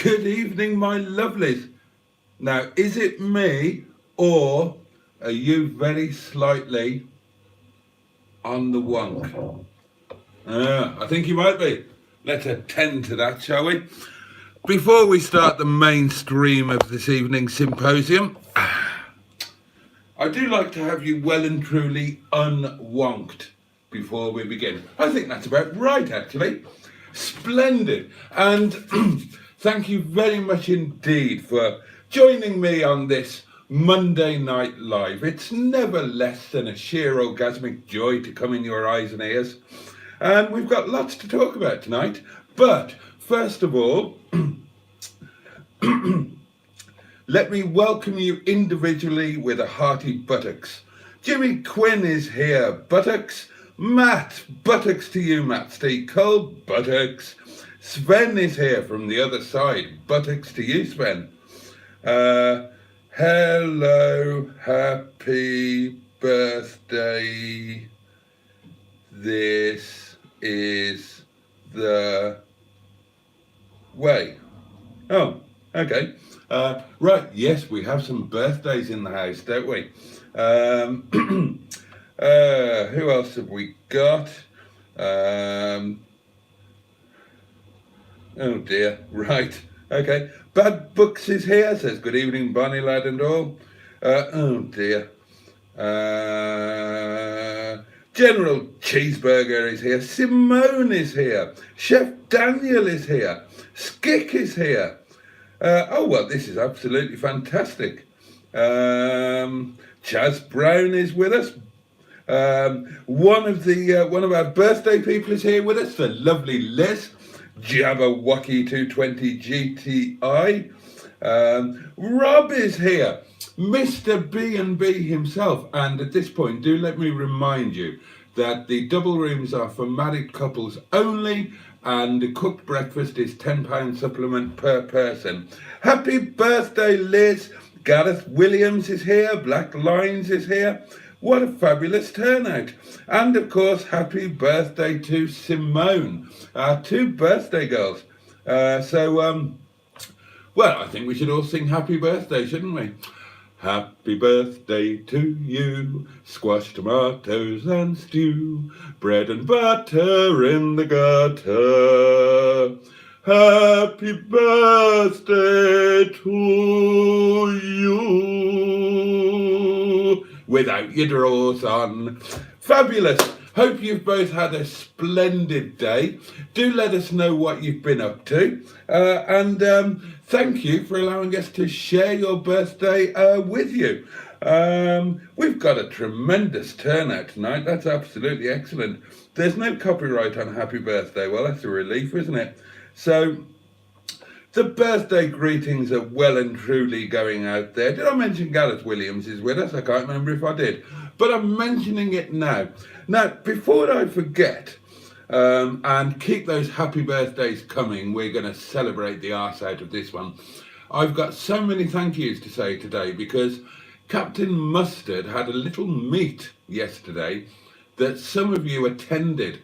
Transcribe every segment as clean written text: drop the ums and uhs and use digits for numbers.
Good evening, my lovelies. Now, is it me or are you very slightly on the wonk? I think you might be. Let's attend to that, shall we? Before we start the mainstream of this evening's symposium, I do like to have you well and truly unwonked before we begin. I think that's about right, actually. Splendid. And thank you very much indeed for joining me on this Monday Night Live. It's never less than a sheer orgasmic joy to come in your eyes and ears. And we've got lots to talk about tonight. But first of all, let me welcome you individually with a hearty buttocks. Jimmy Quinn is here, buttocks. Matt, buttocks to you, Matt. Steve Cole, buttocks. Sven is here from the other side, buttocks to you, Sven. Hello, happy birthday. This is the way. Oh, okay. Right, yes, we have some birthdays in the house, don't we? Who else have we got? Oh dear, right, okay. Bad Books is here, says good evening, Bonnie lad and all. Oh dear. General Cheeseburger is here. Simone is here. Chef Daniel is here. Skick is here. Oh well, this is absolutely fantastic. Chaz Brown is with us. One of our birthday people is here with us, the lovely Liz. Jabberwocky 220 GTI. Rob is here, Mr. B&B himself. And at this point, do let me remind you that the double rooms are for married couples only, and the cooked breakfast is £10 supplement per person. Happy birthday, Liz. Gareth Williams is here. Black Lines is here. What a fabulous turnout. And of course, happy birthday to Simone, our two birthday girls. Well, I think we should all sing happy birthday, shouldn't we? Happy birthday to you, squash tomatoes and stew, bread and butter in the gutter. Happy birthday to you. Without your drawers on. Fabulous. Hope you've both had a splendid day. Do let us know what you've been up to. And thank you for allowing us to share your birthday with you. We've got a tremendous turnout tonight. That's absolutely excellent. There's no copyright on happy birthday. Well, that's a relief, isn't it? So the birthday greetings are well and truly going out there. Did I mention Gareth Williams is with us? I can't remember if I did, but I'm mentioning it now. Now, before I forget, and keep those happy birthdays coming, we're going to celebrate the arse out of this one. I've got so many thank yous to say today because Captain Mustard had a little meet yesterday that some of you attended,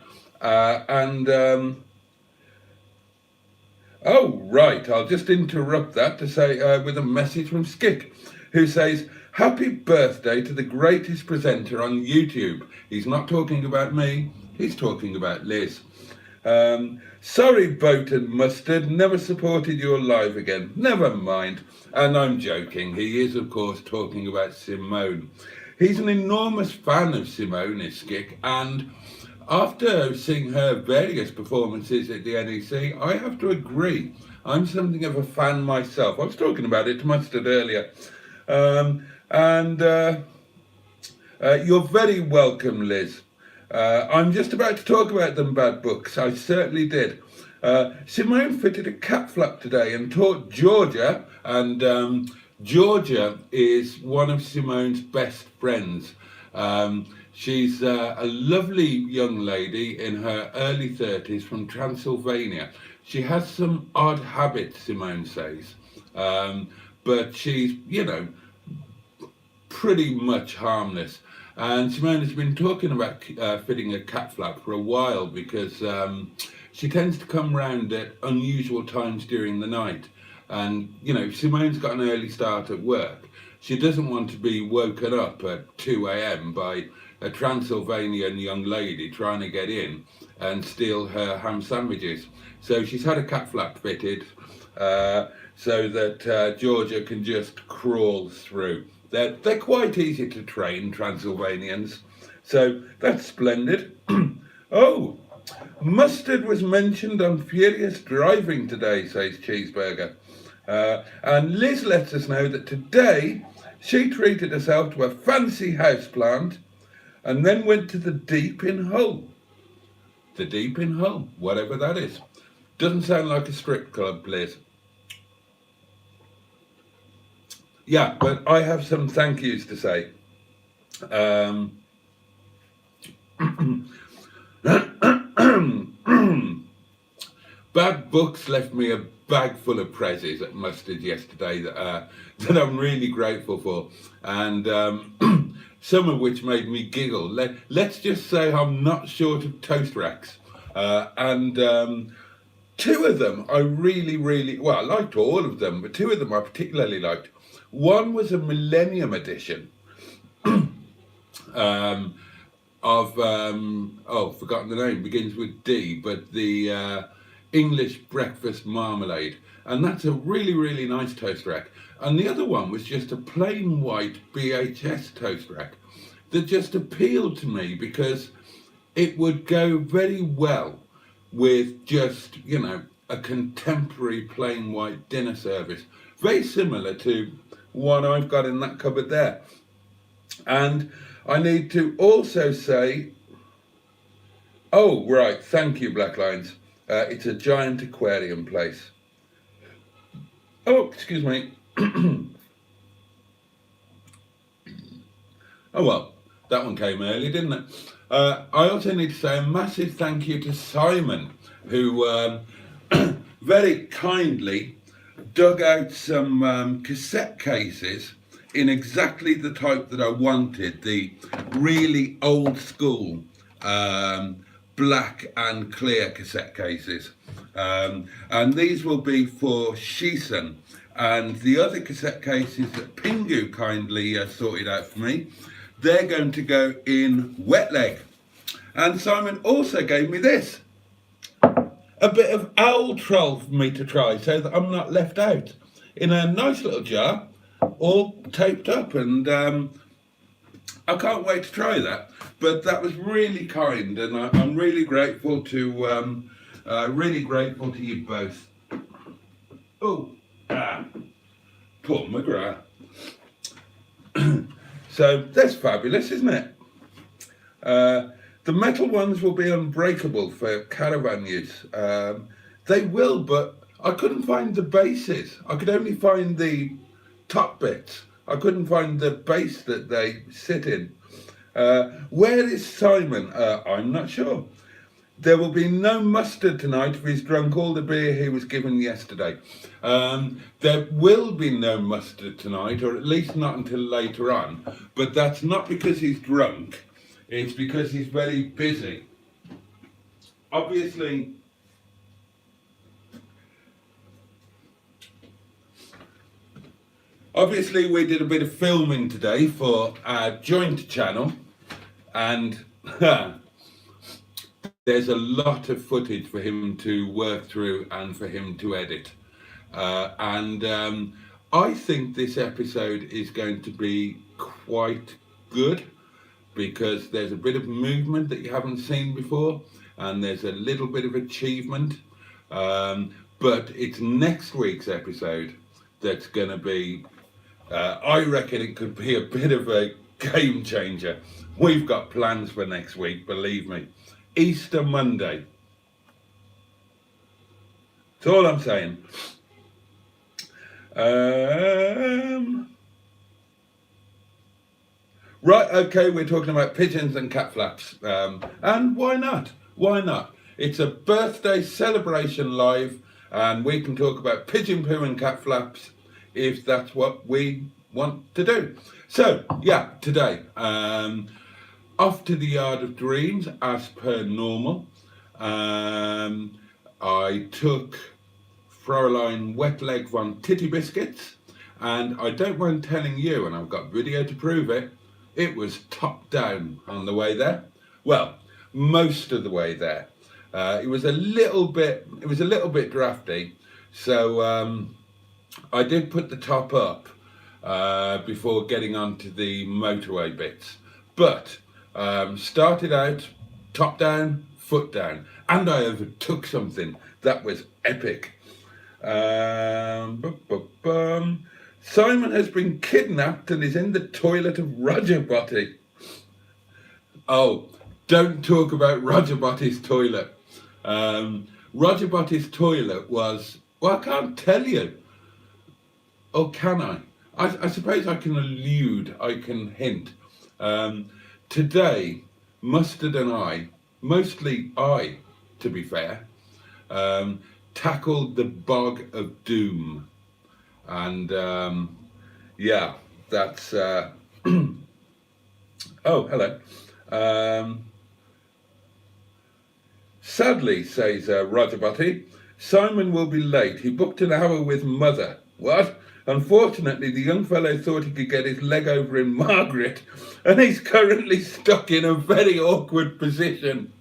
oh, right, I'll just interrupt that to say with a message from Skick, who says, happy birthday to the greatest presenter on YouTube. He's not talking about me, he's talking about Liz. Sorry, Boat and Mustard, never supported your live again. Never mind. And I'm joking. He is, of course, talking about Simone. He's an enormous fan of Simone, is Skick, and after seeing her various performances at the NEC, I have to agree. I'm something of a fan myself. I was talking about it to Mustard earlier. You're very welcome, Liz. I'm just about to talk about them bad books. I certainly did. Simone fitted a cat flap today and taught Georgia, and Georgia is one of Simone's best friends. She's a lovely young lady in her early 30s from Transylvania. She has some odd habits, Simone says, but she's, pretty much harmless. And Simone has been talking about fitting a cat flap for a while because she tends to come round at unusual times during the night. And, you know, Simone's got an early start at work. She doesn't want to be woken up at 2 a.m. by a Transylvanian young lady trying to get in and steal her ham sandwiches. So she's had a cat flap fitted so that Georgia can just crawl through. They're quite easy to train, Transylvanians. So that's splendid. Oh, mustard was mentioned on Furious Driving today, says Cheeseburger. And Liz lets us know that today she treated herself to a fancy houseplant and then went to the Deep in Hull. The Deep in Hull, whatever that is. Doesn't sound like a strip club, Liz. Yeah, but I have some thank yous to say. Bad Books left me a bag full of prezzies at Mustard yesterday that I'm really grateful for, and some of which made me giggle. Let's just say I'm not short of toast racks, and two of them I really, well, I liked all of them, but two of them I particularly liked. One was a Millennium edition of forgotten the name, begins with D, but the English breakfast marmalade, and that's a really nice toast rack. And the other one was just a plain white BHS toast rack that just appealed to me because it would go very well with just, you know, a contemporary plain white dinner service, very similar to one I've got in that cupboard there. And I need to also say, oh right, thank you, Black Lions. It's a giant aquarium place. Oh, excuse me. Oh well, that one came early, didn't it? I also need to say a massive thank you to Simon, who very kindly dug out some cassette cases in exactly the type that I wanted, the really old school black and clear cassette cases. And these will be for Shison. And the other cassette cases that Pingu kindly sorted out for me, they're going to go in Wetleg. And Simon also gave me this, a bit of owl troll for me to try so that I'm not left out, in a nice little jar, all taped up, and I can't wait to try that. But that was really kind, and I'm really grateful to you both. Oh, poor McGrath. So that's fabulous, isn't it? The metal ones will be unbreakable for caravan use. They will, but I couldn't find the bases. I could only find the top bits. I couldn't find the base that they sit in. Where is Simon? I'm not sure. There will be no mustard tonight if he's drunk all the beer he was given yesterday. There will be no mustard tonight, or at least not until later on. But that's not because he's drunk. It's because he's very busy. Obviously, we did a bit of filming today for our joint channel, and there's a lot of footage for him to work through and for him to edit. I think this episode is going to be quite good because there's a bit of movement that you haven't seen before, and there's a little bit of achievement. But it's next week's episode that's going to be, I reckon it could be a bit of a game changer. We've got plans for next week, believe me. Easter Monday. That's all I'm saying. Right, okay, we're talking about pigeons and cat flaps. And why not? Why not? It's a birthday celebration live, and we can talk about pigeon poo and cat flaps if that's what we want to do. So, yeah, today, off to the Yard of Dreams as per normal. I took Fräulein Wetleg von Tittybiscuits, and I don't mind telling you, and I've got video to prove it, it was top down on the way there. Well, most of the way there. It was a little bit drafty, so I did put the top up before getting onto the motorway bits, but started out top down, foot down, and I overtook something that was epic. Simon has been kidnapped and is in the toilet of Rogerbotty. Oh, don't talk about Rogerbotty's toilet. Rogerbotty's toilet was, well, I can't tell you. Or can I? I suppose I can allude, I can hint. Today, Mustard and I, mostly I, to be fair, tackled the bog of doom. And yeah, that's oh, hello. Sadly, says Rogerbotty, Simon will be late. He booked an hour with Mother. What? Unfortunately, the young fellow thought he could get his leg over in Margaret, and he's currently stuck in a very awkward position.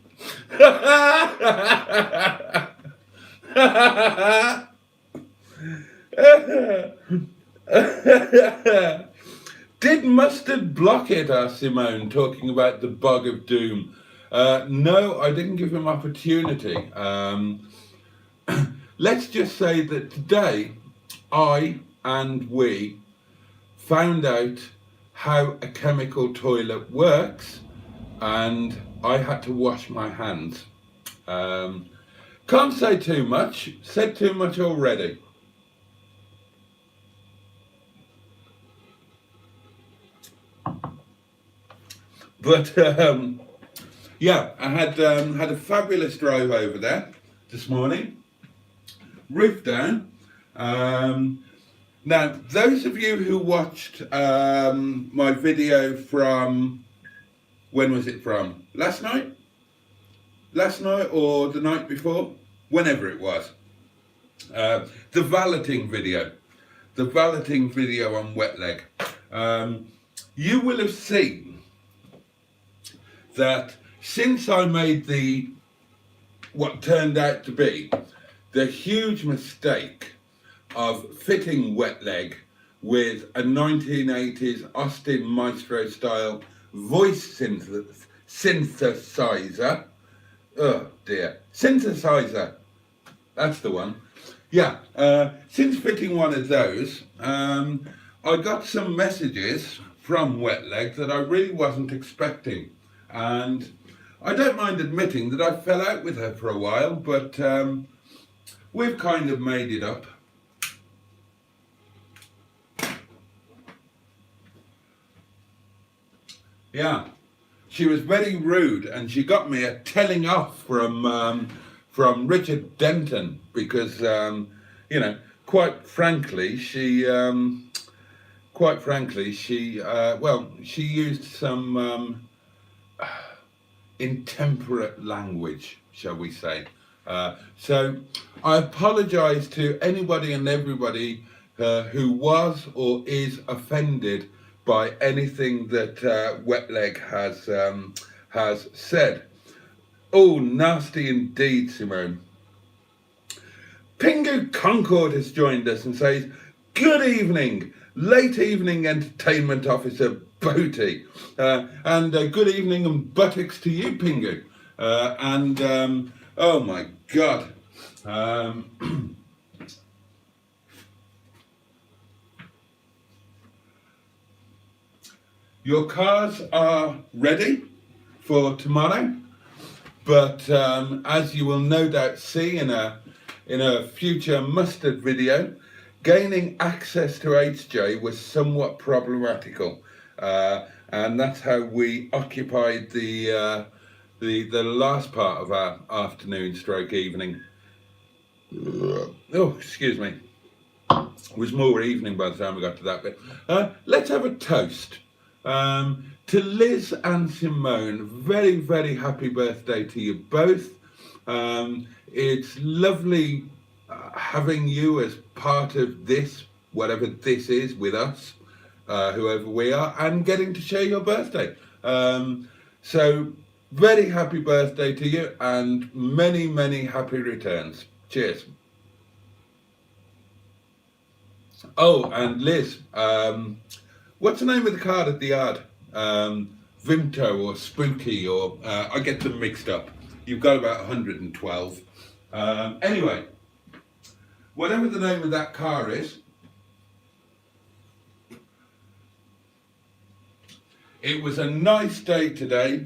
Did Mustard block it? Asked Simone, talking about the bog of doom. No, I didn't give him opportunity. Let's just say that today I and we found out how a chemical toilet works, and I had to wash my hands. Can't say too much, said too much already. But yeah, I had a fabulous drive over there this morning, roof down. Now, those of you who watched my video from, when was it from? Last night? Last night or the night before? Whenever it was. The valeting video on Wetleg. You will have seen that since I made what turned out to be the huge mistake of fitting Wetleg with a 1980s Austin Maestro style voice synthesizer. Oh dear, synthesizer, that's the one. Yeah, since fitting one of those, I got some messages from Wetleg that I really wasn't expecting. And I don't mind admitting that I fell out with her for a while, but we've kind of made it up. Yeah, she was very rude, and she got me a telling off from Richard Denton because, you know, quite frankly, she used some intemperate language, shall we say. So I apologise to anybody and everybody who was or is offended by anything that Wetleg has said. Oh, nasty indeed, Simone. Pingu Concord has joined us and says, good evening, late evening entertainment officer Boaty. And good evening and buttocks to you, Pingu. Oh my God. Your cars are ready for tomorrow, but as you will no doubt see in a future Mustard video, gaining access to HJ was somewhat problematical, and that's how we occupied the last part of our afternoon stroke evening. Oh, excuse me. It was more evening by the time we got to that bit. Let's have a toast. To Liz and Simone, very, very happy birthday to you both. It's lovely having you as part of this, whatever this is, with us, whoever we are, and getting to share your birthday. So very happy birthday to you, and many, many happy returns. Cheers. Oh, and Liz, what's the name of the card at the yard? Vimto or Spooky, or I get them mixed up. You've got about 112. Anyway, whatever the name of that car is, it was a nice day today,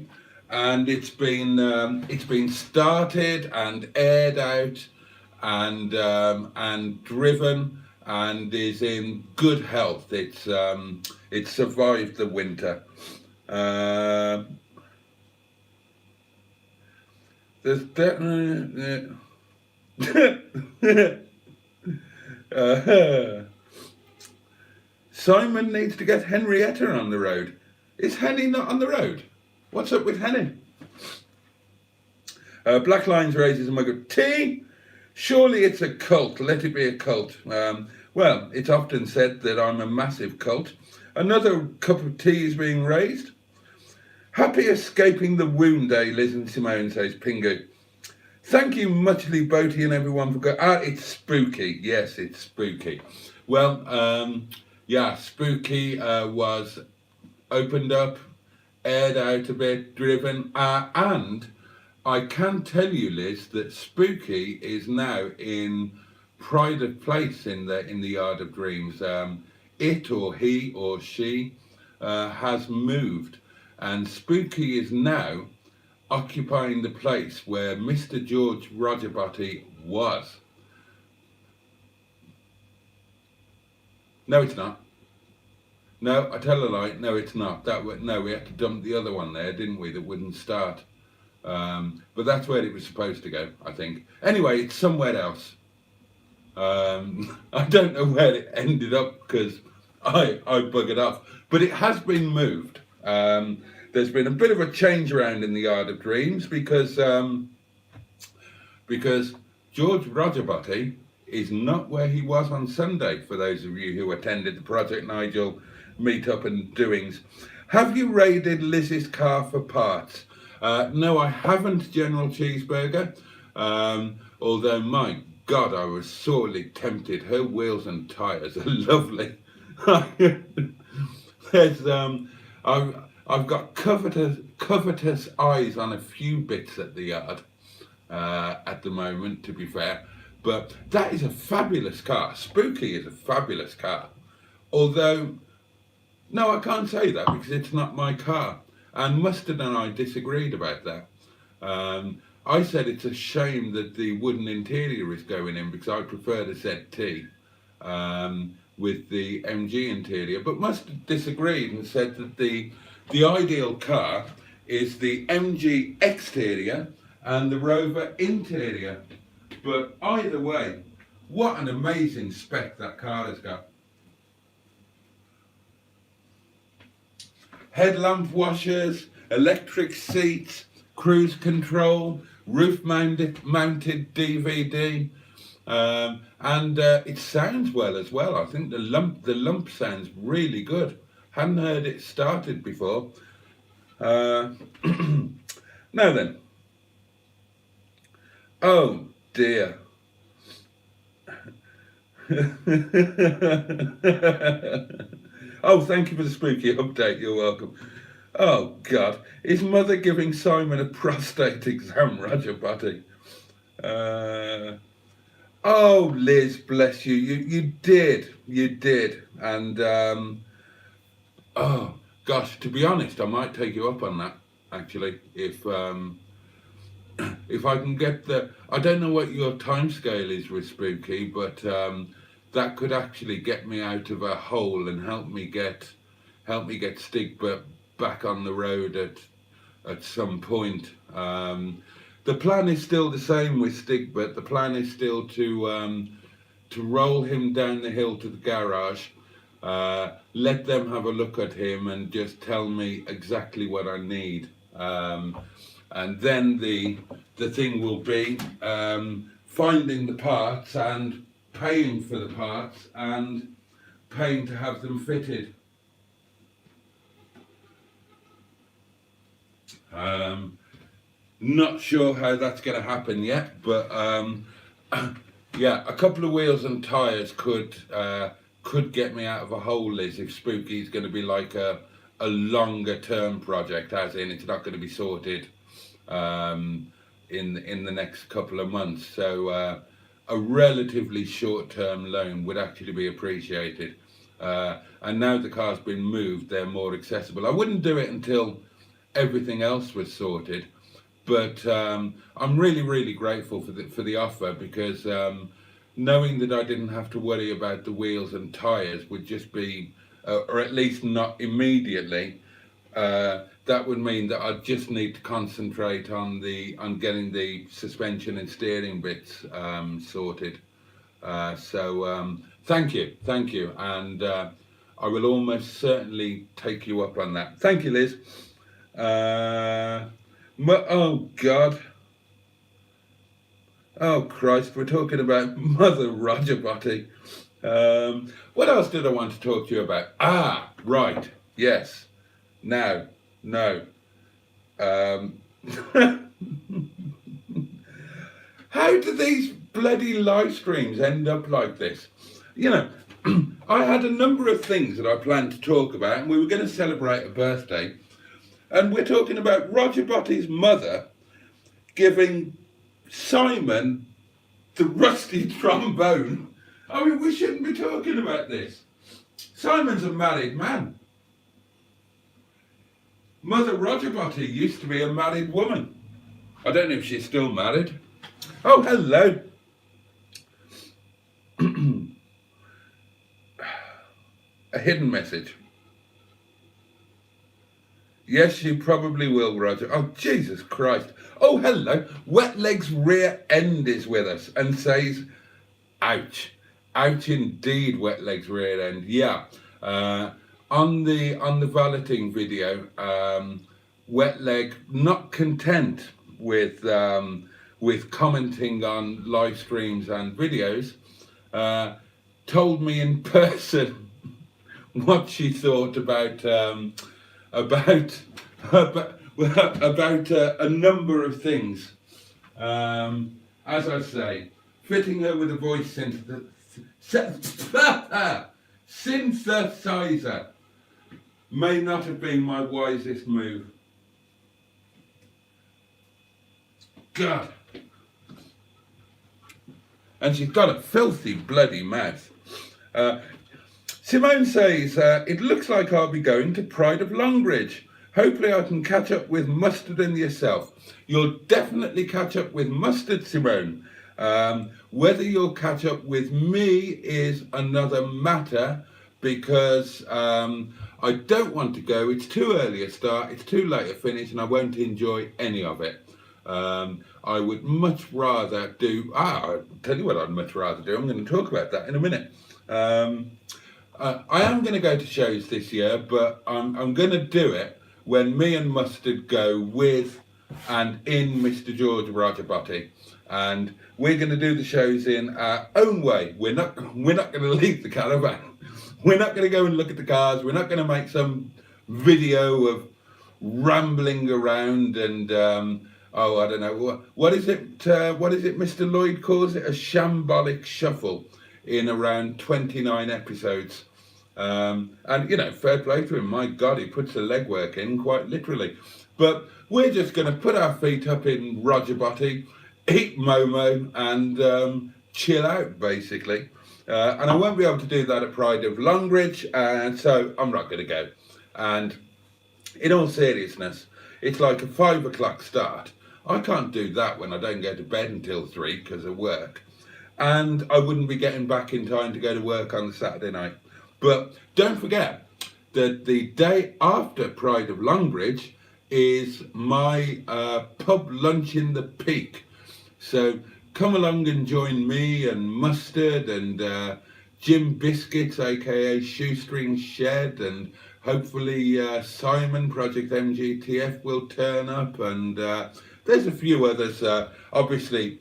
and it's been started and aired out and driven, and is in good health. It's survived the winter. There's definitely Simon needs to get Henrietta on the road. Is Henny not on the road? What's up with Henny? Black Lines raises a mug of tea. Surely it's a cult. Let it be a cult. Well, it's often said that I'm a massive cult. Another cup of tea is being raised. Happy escaping the wound, eh, Liz and Simone, says Pingu. Thank you muchly, Boaty, and everyone for it's spooky. Yes, it's spooky. Well, yeah, spooky was opened up, aired out a bit, driven, and I can tell you, Liz, that Spooky is now in pride of place in the Yard of Dreams. It or he or she has moved, and Spooky is now occupying the place where Mr. George Rogerbotty was. No, it's not. No, I tell a lie. No, it's not. No, we had to dump the other one there, didn't we? That wouldn't start. But that's where it was supposed to go, I think. Anyway, it's somewhere else. I don't know where it ended up because I buggered off. But it has been moved. There's been a bit of a change around in the Yard of Dreams because George Rogerbotty is not where he was on Sunday, for those of you who attended the Project Nigel meet-up and doings. Have you raided Liz's car for parts? No, I haven't, General Cheeseburger. Although, my God, I was sorely tempted. Her wheels and tyres are lovely. There's, I've got covetous eyes on a few bits at the yard at the moment, to be fair. But that is a fabulous car. Spooky is a fabulous car. Although, no, I can't say that because it's not my car. And Mustard and I disagreed about that. I said it's a shame that the wooden interior is going in because I prefer the ZT with the MG interior. But Mustard disagreed and said that the ideal car is the MG exterior and the Rover interior. But either way, what an amazing spec that car has got. Headlamp washers, electric seats, cruise control, roof-mounted DVD, and it sounds well as well. I think the lump sounds really good. Hadn't heard it started before. Now then. Oh dear. Oh, thank you for the spooky update. You're welcome. Oh God, is Mother giving Simon a prostate exam, Rogerbotty? Oh, Liz, bless you. You did, and oh gosh, to be honest, I might take you up on that actually if I can get the. I don't know what your time scale is with Spooky, but that could actually get me out of a hole and help me get Stigbürt back on the road at some point. The plan is still the same with Stigbürt. The plan is still to roll him down the hill to the garage, let them have a look at him and just tell me exactly what I need. And then the the thing will be finding the parts and paying for the parts and paying to have them fitted. Not sure how that's going to happen yet, but yeah, a couple of wheels and tyres could get me out of a hole, Liz, if Spooky's going to be like a longer term project, as in it's not going to be sorted in the next couple of months. So a relatively short term loan would actually be appreciated. And now the car's been moved, they're more accessible. I wouldn't do it until everything else was sorted, but I'm really grateful for the offer, because knowing that I didn't have to worry about the wheels and tyres would just be, or at least not immediately, that would mean that I'd just need to concentrate on getting the suspension and steering bits sorted. So thank you, and I will almost certainly take you up on that. Thank you, Liz. Oh God. Oh Christ, we're talking about Mother Rogerbotty. What else did I want to talk to you about? Ah, right, yes. Now, no. How do these bloody live streams end up like this? You know, I had a number of things that I planned to talk about, and we were going to celebrate a birthday, and we're talking about Rogerbotty's mother giving Simon the rusty trombone. I mean, we shouldn't be talking about this. Simon's a married man. Mother Rogerbotty used to be a married woman. I don't know if she's still married. Oh, hello. A hidden message. Yes, you probably will, Roger. Oh, Jesus Christ. Oh, hello. Wetleg's rear end is with us and says, ouch. Ouch indeed, Wetleg's rear end. Yeah. On the valeting video, Wetleg, not content with commenting on live streams and videos, told me in person what she thought about a number of things. As I say, fitting her with a voice synthesizer may not have been my wisest move. God. And she's got a filthy bloody mouth. Simone says, it looks like I'll be going to Pride of Longbridge. Hopefully I can catch up with Mustard and yourself. You'll definitely catch up with Mustard, Simone. Whether you'll catch up with me is another matter, because I don't want to go. It's too early a start, it's too late a finish, and I won't enjoy any of it. I would much rather do, I'll tell you what I'd much rather do. I'm going to talk about that in a minute. I am going to go to shows this year, but I'm going to do it when me and Mustard go with and in Mr. George Rogerbotty, and we're going to do the shows in our own way. We're not going to leave the caravan. We're not going to go and look at the cars. We're not going to make some video of rambling around and I don't know what is it Mr. Lloyd calls it, a shambolic shuffle in around 29 episodes. And you know, fair play to him. My God, he puts the legwork in, quite literally. But we're just going to put our feet up in Rogerbotty, eat Momo, and chill out, basically. And I won't be able to do that at Pride of Longbridge, and so I'm not going to go. And in all seriousness, it's like a 5 o'clock start. I can't do that when I don't go to bed until 3 because of work. And I wouldn't be getting back in time to go to work on the Saturday night. But don't forget that the day after Pride of Longbridge is my pub lunch in the Peak. So come along and join me and Mustard and Jim Biscuits, aka Shoestring Shed, and hopefully Simon, Project MGTF, will turn up, and There's a few others, obviously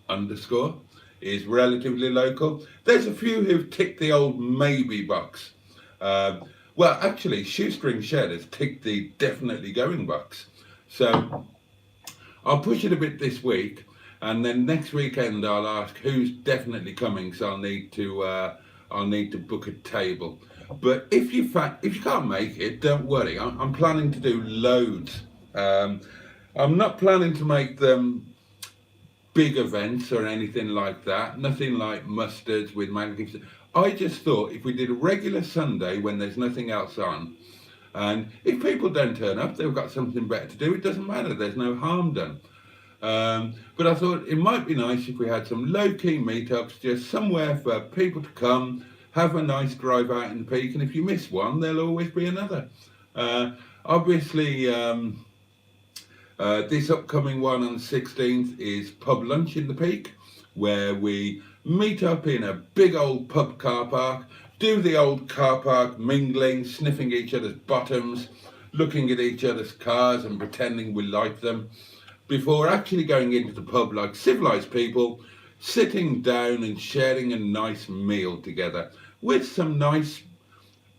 underscore is relatively local. There's a few who've ticked the old maybe box. Well, actually, Shoestring Shed has ticked the definitely going box. So I'll push it a bit this week, and then next weekend I'll ask who's definitely coming. So I'll need to book a table. But if you can't make it, don't worry. I'm planning to do loads. I'm not planning to make them big events or anything like that. Nothing like mustards with magazines. I just thought if we did a regular Sunday when there's nothing else on, and if people don't turn up, they've got something better to do. It doesn't matter. There's no harm done. But I thought it might be nice if we had some low-key meetups, just somewhere for people to come, have a nice drive out in the Peak, and if you miss one, there'll always be another. Obviously, this upcoming one on the 16th is pub lunch in the Peak, where we meet up in a big old pub car park, do the old car park mingling, sniffing each other's bottoms, looking at each other's cars and pretending we like them, before actually going into the pub like civilized people, sitting down and sharing a nice meal together with some nice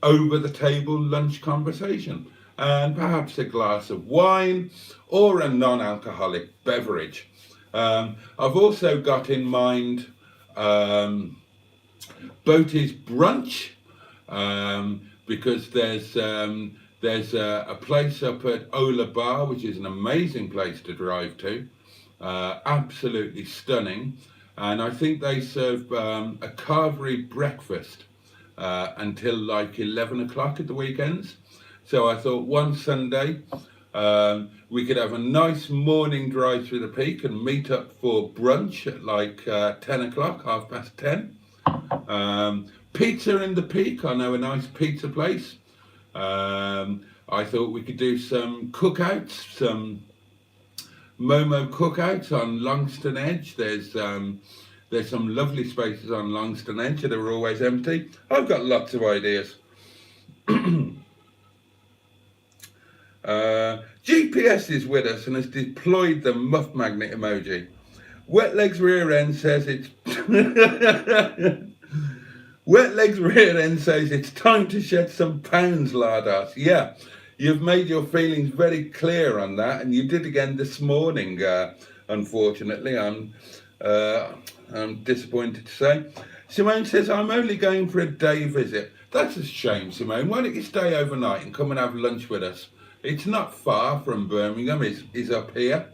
over-the-table lunch conversation, and perhaps a glass of wine or a non-alcoholic beverage. I've also got in mind Boaty's brunch, because there's a place up at Ola Bar, which is an amazing place to drive to, absolutely stunning, and I think they serve a carvery breakfast until like 11 o'clock at the weekends. So I thought one Sunday we could have a nice morning drive through the Peak and meet up for brunch at like 10 o'clock, 10:30. Pizza in the Peak, I know a nice pizza place. I thought we could do some cookouts, some Momo cookouts on Longston Edge. There's some lovely spaces on Longston Edge that are always empty. I've got lots of ideas. GPS is with us and has deployed the muff magnet emoji. Wetleg's rear end says it's Wetleg's rear end says it's time to shed some pounds, Lardos. Yeah, you've made your feelings very clear on that, and you did again this morning. Unfortunately, I'm disappointed to say. Simone says I'm only going for a day visit. That's a shame, Simone. Why don't you stay overnight and come and have lunch with us? It's not far from Birmingham. It's up here,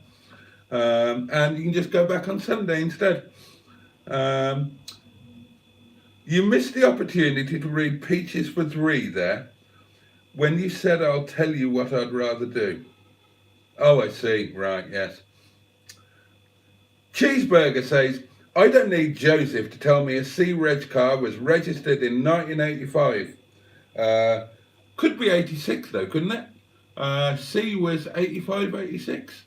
and you can just go back on Sunday instead. You missed the opportunity to read Peaches for 3 there, when you said I'll tell you what I'd rather do. Oh, I see. Right, yes. Cheeseburger says, I don't need Joseph to tell me a C-Reg car was registered in 1985. Could be 86 though, couldn't it? C was 85, 86.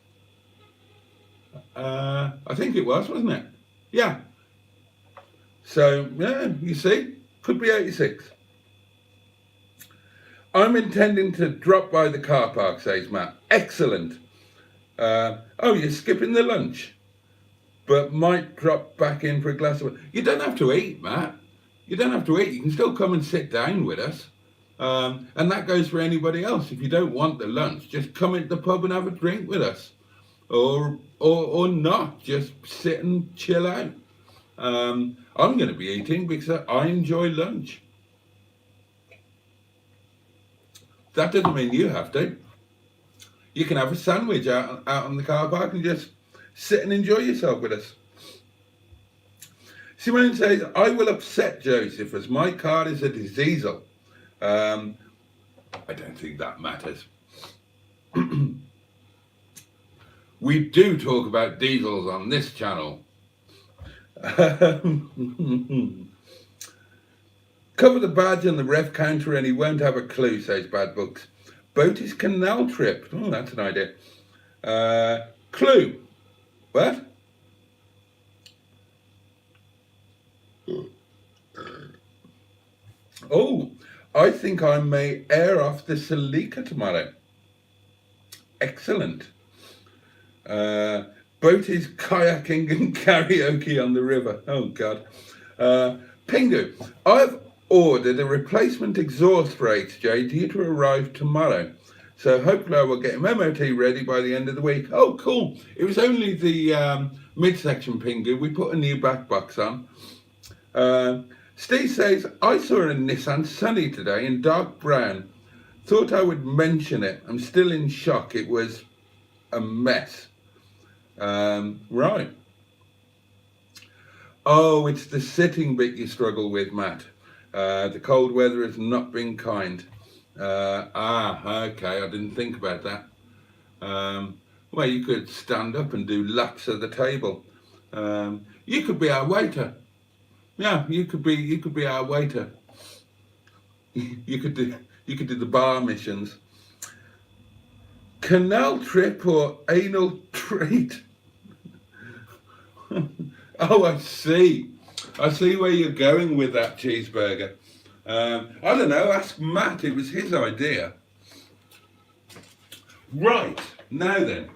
I think it was, wasn't it? Yeah. So, yeah, you see, could be 86. I'm intending to drop by the car park, says Matt. Excellent. Oh, you're skipping the lunch, but might drop back in for a glass of wine. You don't have to eat, Matt. You don't have to eat. You can still come and sit down with us. And that goes for anybody else. If you don't want the lunch, just come into the pub and have a drink with us. Or not, just sit and chill out. I'm going to be eating because I enjoy lunch. That doesn't mean you have to. You can have a sandwich out on the car park and just sit and enjoy yourself with us. Simone says, I will upset Joseph as my car is a diesel. I don't think that matters. We do talk about diesels on this channel. Cover the badge on the ref counter and he won't have a clue, says Bad Books. Boaty's canal trip. Oh, that's an idea. Clue. What? Oh, I think I may air off the Celica tomorrow. Excellent. Boaty's kayaking and karaoke on the river. Oh, God. Pingu, I've ordered a replacement exhaust for HJ due to arrive tomorrow. So hopefully I will get him MOT ready by the end of the week. Oh, cool. It was only the midsection Pingu. We put a new back box on. Steve says, I saw a Nissan Sunny today in dark brown. Thought I would mention it. I'm still in shock. It was a mess. Right. Oh, it's the sitting bit you struggle with, Matt. The cold weather has not been kind. Okay, I didn't think about that. Well, you could stand up and do laps of the table. You could be our waiter. Yeah, you could be our waiter. You could do the bar missions. Canal trip or anal treat? Oh, I see. I see where you're going with that cheeseburger. I don't know, ask Matt, it was his idea. Right, now then.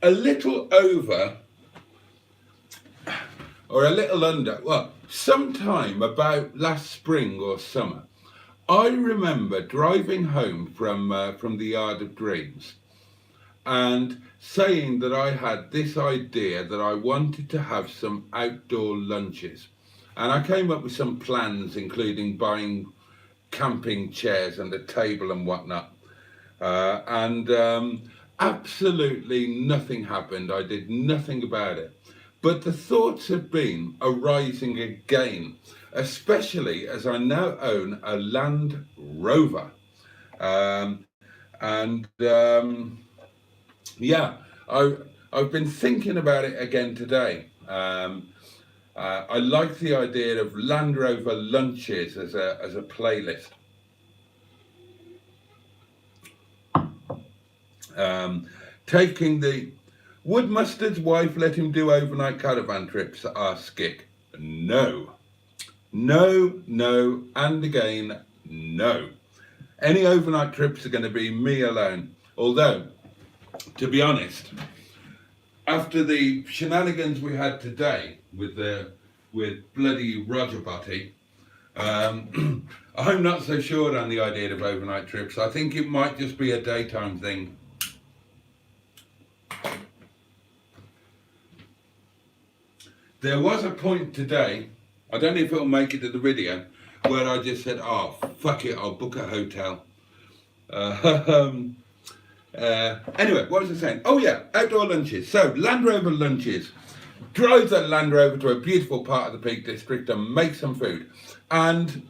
A little over, or a little under, well, sometime about last spring or summer, I remember driving home from the Yard of Dreams and saying that I had this idea that I wanted to have some outdoor lunches. And I came up with some plans, including buying camping chairs and a table and whatnot. Absolutely nothing happened. I did nothing about it. But the thoughts have been arising again, especially as I now own a Land Rover. Yeah, I've been thinking about it again today. I like the idea of Land Rover lunches as a playlist. Taking the Would Mustard's wife let him do overnight caravan trips? Asked Skik. No, and again, no. Any overnight trips are going to be me alone. Although, to be honest, after the shenanigans we had today with bloody Rogerbotty, I'm not so sure on the idea of overnight trips. I think it might just be a daytime thing. There was a point today, I don't know if it'll make it to the video, where I just said, oh, fuck it, I'll book a hotel. Anyway, what was I saying? Oh yeah, outdoor lunches. So, Land Rover lunches. Drive that Land Rover to a beautiful part of the Peak District and make some food. And,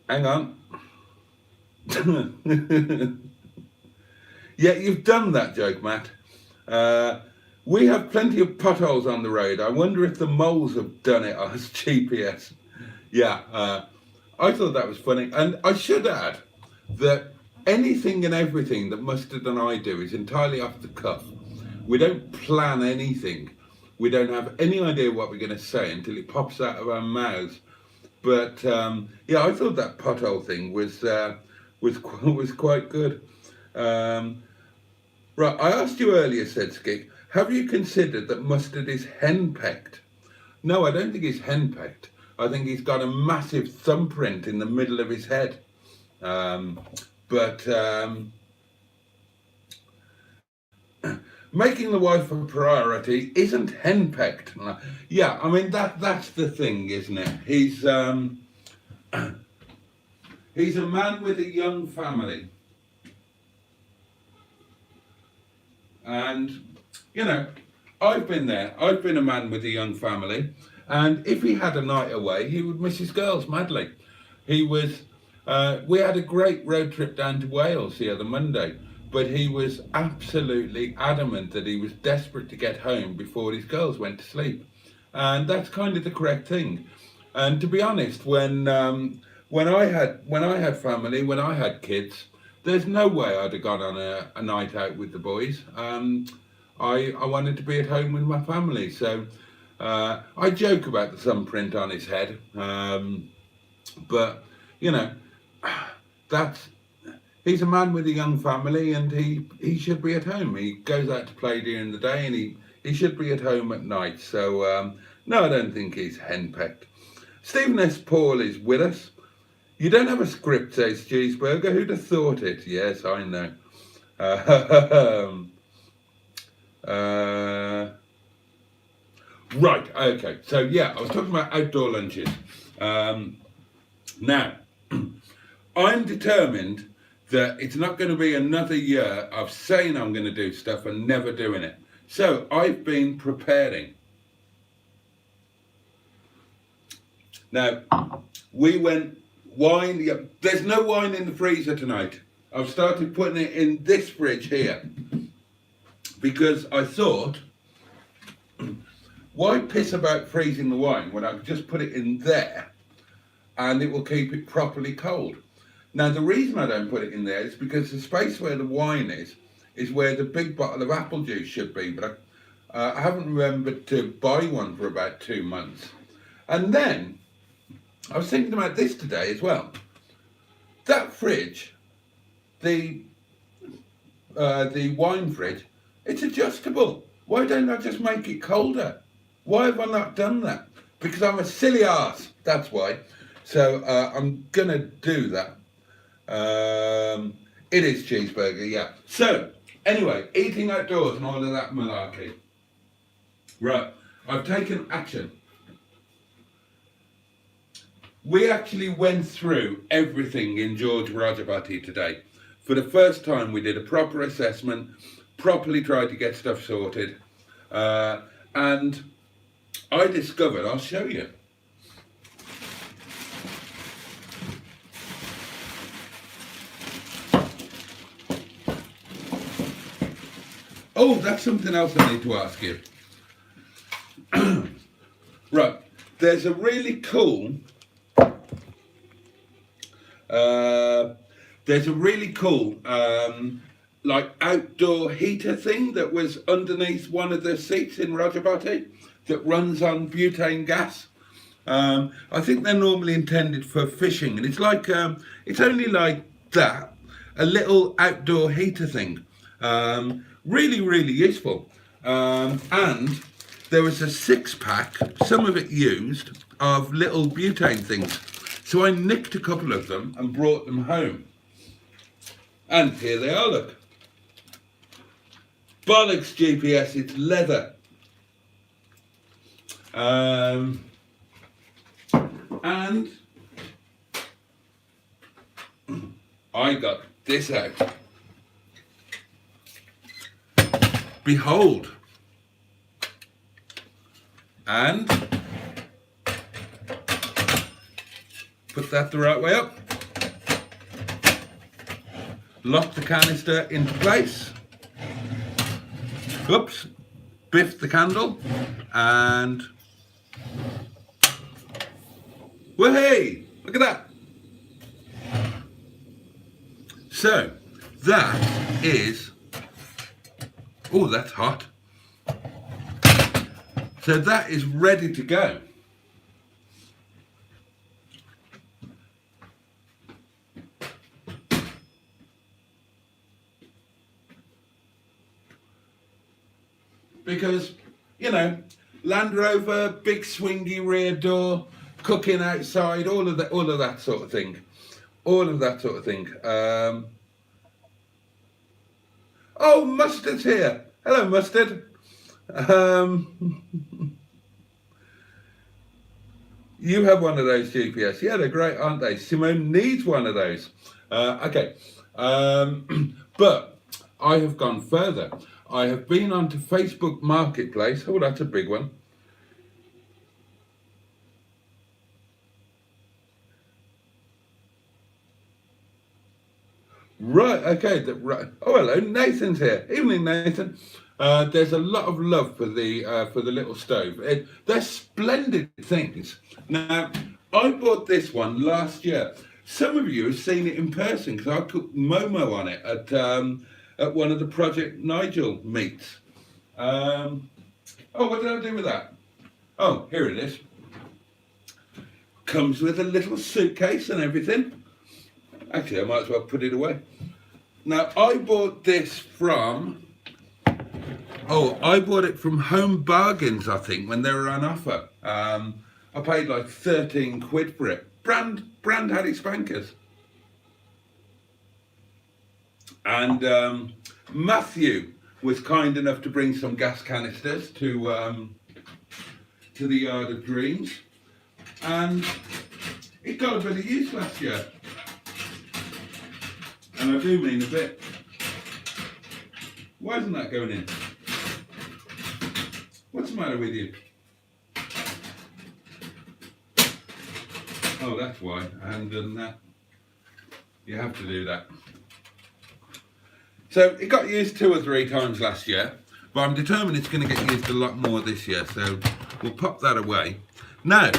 hang on. Yeah, you've done that joke, Matt. We have plenty of potholes on the road. I wonder if the moles have done it as GPS. Yeah, I thought that was funny. And I should add that anything and everything that Mustard and I do is entirely off the cuff. We don't plan anything. We don't have any idea what we're going to say until it pops out of our mouths. But yeah, I thought that pothole thing was quite good. Right, I asked you earlier, said Skik, have you considered that Mustard is henpecked? No, I don't think he's henpecked. I think he's got a massive thumbprint in the middle of his head. Making the wife a priority isn't henpecked. Yeah, I mean, that's the thing, isn't it? He's a man with a young family. And, you know, I've been there. I've been a man with a young family. And if he had a night away, he would miss his girls madly. We had a great road trip down to Wales the other Monday, but he was absolutely adamant that he was desperate to get home before his girls went to sleep. And that's kind of the correct thing. And to be honest, when I had family, when I had kids, there's no way I'd have gone on a night out with the boys. I wanted to be at home with my family. So I joke about the thumbprint on his head, but you know, that's he's a man with a young family, and he should be at home. He goes out to play during the day, and he should be at home at night. So no, I don't think he's henpecked. Stephen S. Paul is with us. You don't have a script, says Cheeseburger. Who'd have thought it? Yes, I know. Right, okay. So yeah, I was talking about outdoor lunches. Now, I'm determined that it's not going to be another year of saying I'm going to do stuff and never doing it. So I've been preparing. Now, we went wine. Yeah, there's no wine in the freezer tonight. I've started putting it in this fridge here because I thought, why piss about freezing the wine when I could just put it in there and it will keep it properly cold. Now, the reason I don't put it in there is because the space where the wine is where the big bottle of apple juice should be, but I haven't remembered to buy one for about 2 months. And then I was thinking about this today as well. That fridge, the wine fridge, it's adjustable. Why don't I just make it colder? Why have I not done that? Because I'm a silly arse, that's why. So I'm gonna do that. It is Cheeseburger, yeah. So anyway, eating outdoors and all of that malarkey. Right, I've taken action. We actually went through everything in George Rogerbotty today. For the first time, we did a proper assessment, properly tried to get stuff sorted, and I discovered, I'll show you. Oh, that's something else I need to ask you. Right, there's a really cool like outdoor heater thing that was underneath one of the seats in Rogerbotty that runs on butane gas. I think they're normally intended for fishing, and it's like it's only like that, a little outdoor heater thing. Really, really useful. And there was a 6-pack, some of it used, of little butane things. So I nicked a couple of them and brought them home. And here they are, look. Bollocks GPS, it's leather. And I got this out. Behold. And put that the right way up. Lock the canister into place. Oops. Biff the candle. And whey! Look at that. So that is, oh, that's hot. So that is ready to go. Because, you know, Land Rover, big swingy rear door, cooking outside, all of that sort of thing. All of that sort of thing. Oh, Mustard's here. Hello, Mustard. You have one of those GPS. Yeah, they're great, aren't they? Simone needs one of those. Okay. But I have gone further. I have been onto Facebook Marketplace. Oh, that's a big one. Right, okay. Right. Oh, hello, Nathan's here. Evening, Nathan. There's a lot of love for the little stove. They're splendid things. Now, I bought this one last year. Some of you have seen it in person because I cooked Momo on it at one of the Project Nigel meets. Oh, what did I do with that? Oh, here it is. Comes with a little suitcase and everything. Actually, I might as well put it away. Now, I bought this from... Oh, I bought it from Home Bargains, I think, when they were on offer. I paid like 13 quid for it. Brand had its spankers. And Matthew was kind enough to bring some gas canisters to the Yard of Dreams. And it got a bit of use last year. And I do mean a bit. Why isn't that going in? What's the matter with you? Oh, that's why. I hadn't done that. You have to do that. So it got used 2 or 3 times last year, but I'm determined it's going to get used a lot more this year, so we'll pop that away. Now,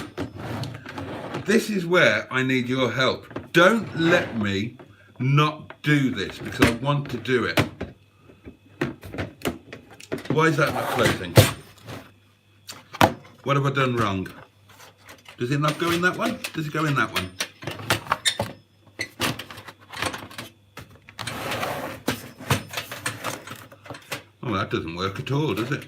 this is where I need your help. Don't let me not do this, because I want to do it. Why is that not closing? What have I done wrong? Does it not go in that one? Does it go in that one? Oh, that doesn't work at all, does it?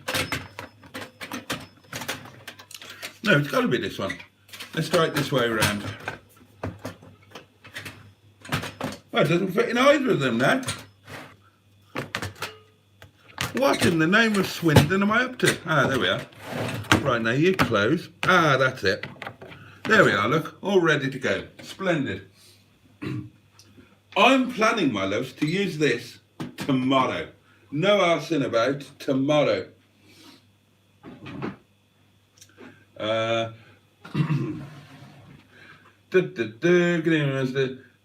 No, it's got to be this one. Let's try it this way around. Well, it doesn't fit in either of them now. What in the name of Swindon am I up to? Ah, there we are. Right, now you close. Ah, that's it. There we are, look, all ready to go. Splendid. I'm planning, my loves, to use this tomorrow. No arsing about, tomorrow.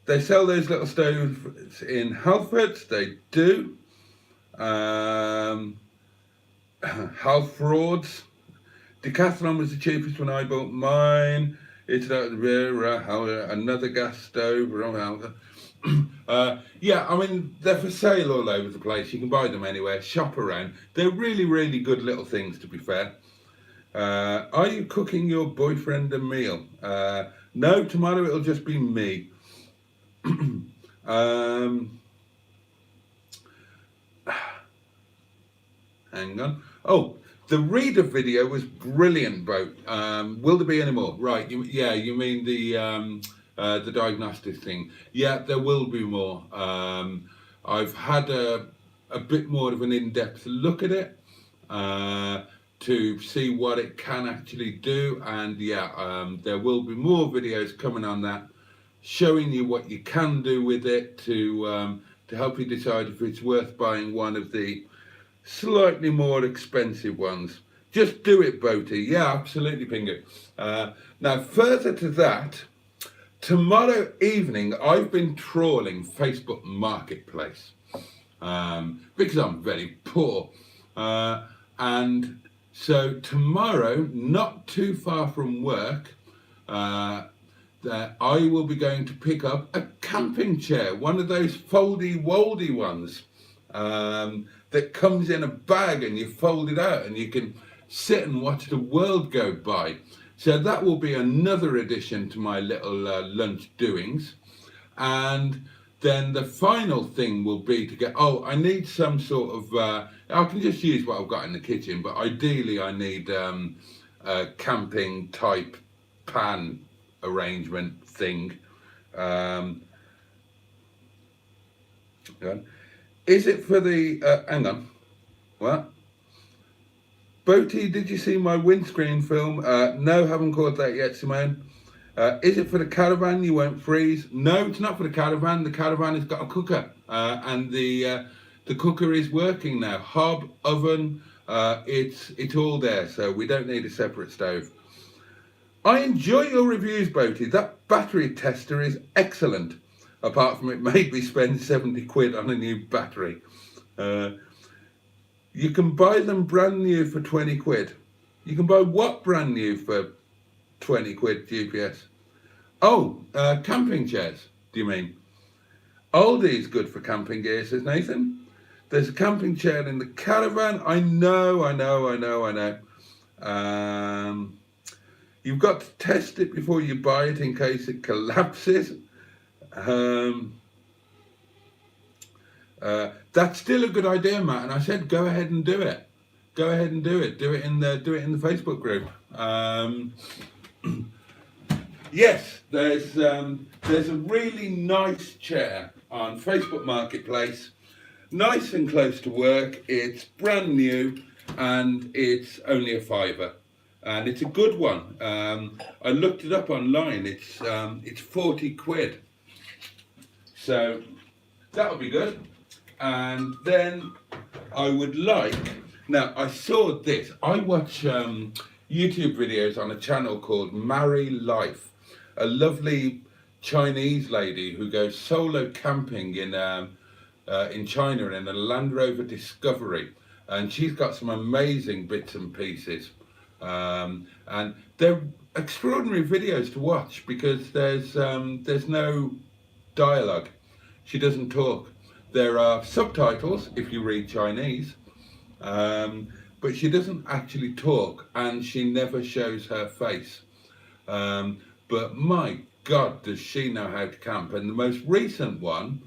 They sell those little stoves in Halfords, they do. Halfords. Decathlon was the cheapest when I bought mine. It's another gas stove. Yeah, I mean, they're for sale all over the place. You can buy them anywhere. Shop around. They're really, really good little things, to be fair. Are you cooking your boyfriend a meal? No, tomorrow it'll just be me. Hang on. Oh, the reader video was brilliant, Boat. Will there be any more? Right, you mean the diagnostic thing. Yeah, there will be more. I've had a bit more of an in-depth look at it to see what it can actually do, and yeah, there will be more videos coming on that, showing you what you can do with it to help you decide if it's worth buying one of the slightly more expensive ones. Just do it, Boaty. Yeah, absolutely, Pingu. Now, further to that, tomorrow evening, I've been trawling Facebook Marketplace because I'm very poor. And so tomorrow, not too far from work, that I will be going to pick up a camping chair, one of those foldy-woldy ones that comes in a bag and you fold it out and you can sit and watch the world go by. So that will be another addition to my little lunch doings. And then the final thing will be to get, I need some sort of, I can just use what I've got in the kitchen, but ideally I need a camping type pan arrangement thing. Is it for the, hang on, what? Boaty, did you see my windscreen film? No, haven't caught that yet, Simone. Is it for the caravan? You won't freeze? No, it's not for the caravan. The caravan has got a cooker, and the cooker is working now. Hob, oven, it's all there, so we don't need a separate stove. I enjoy your reviews, Boaty. That battery tester is excellent. Apart from it made me spend 70 quid on a new battery. You can buy them brand new for 20 quid. You can buy what brand new for 20 quid GPS? Oh, camping chairs, do you mean? Aldi's good for camping gear, says Nathan. There's a camping chair in the caravan. I know. You've got to test it before you buy it in case it collapses. That's still a good idea, Matt. And I said, go ahead and do it. Go ahead and do it. Do it in the Facebook group. Yes, there's a really nice chair on Facebook Marketplace, nice and close to work. It's brand new and it's only a £5, and it's a good one. I looked it up online. It's 40 quid, so that'll be good. And then I would like, now I saw this. I watch YouTube videos on a channel called Marry Life. A lovely Chinese lady who goes solo camping in China in a Land Rover Discovery, and she's got some amazing bits and pieces, and they're extraordinary videos to watch because there's no dialogue. She doesn't talk. There are subtitles if you read Chinese, but she doesn't actually talk, and she never shows her face. But my God, does she know how to camp. And the most recent one,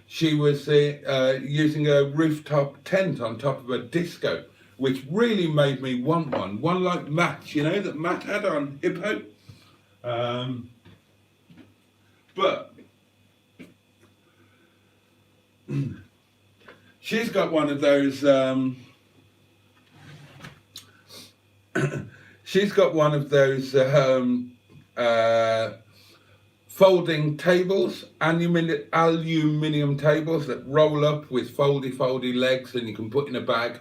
she was using a rooftop tent on top of a disco, which really made me want one like Matt, you know, that Matt had on Hippo. But she's got one of those she's got one of those folding tables, aluminium tables that roll up with foldy legs and you can put in a bag.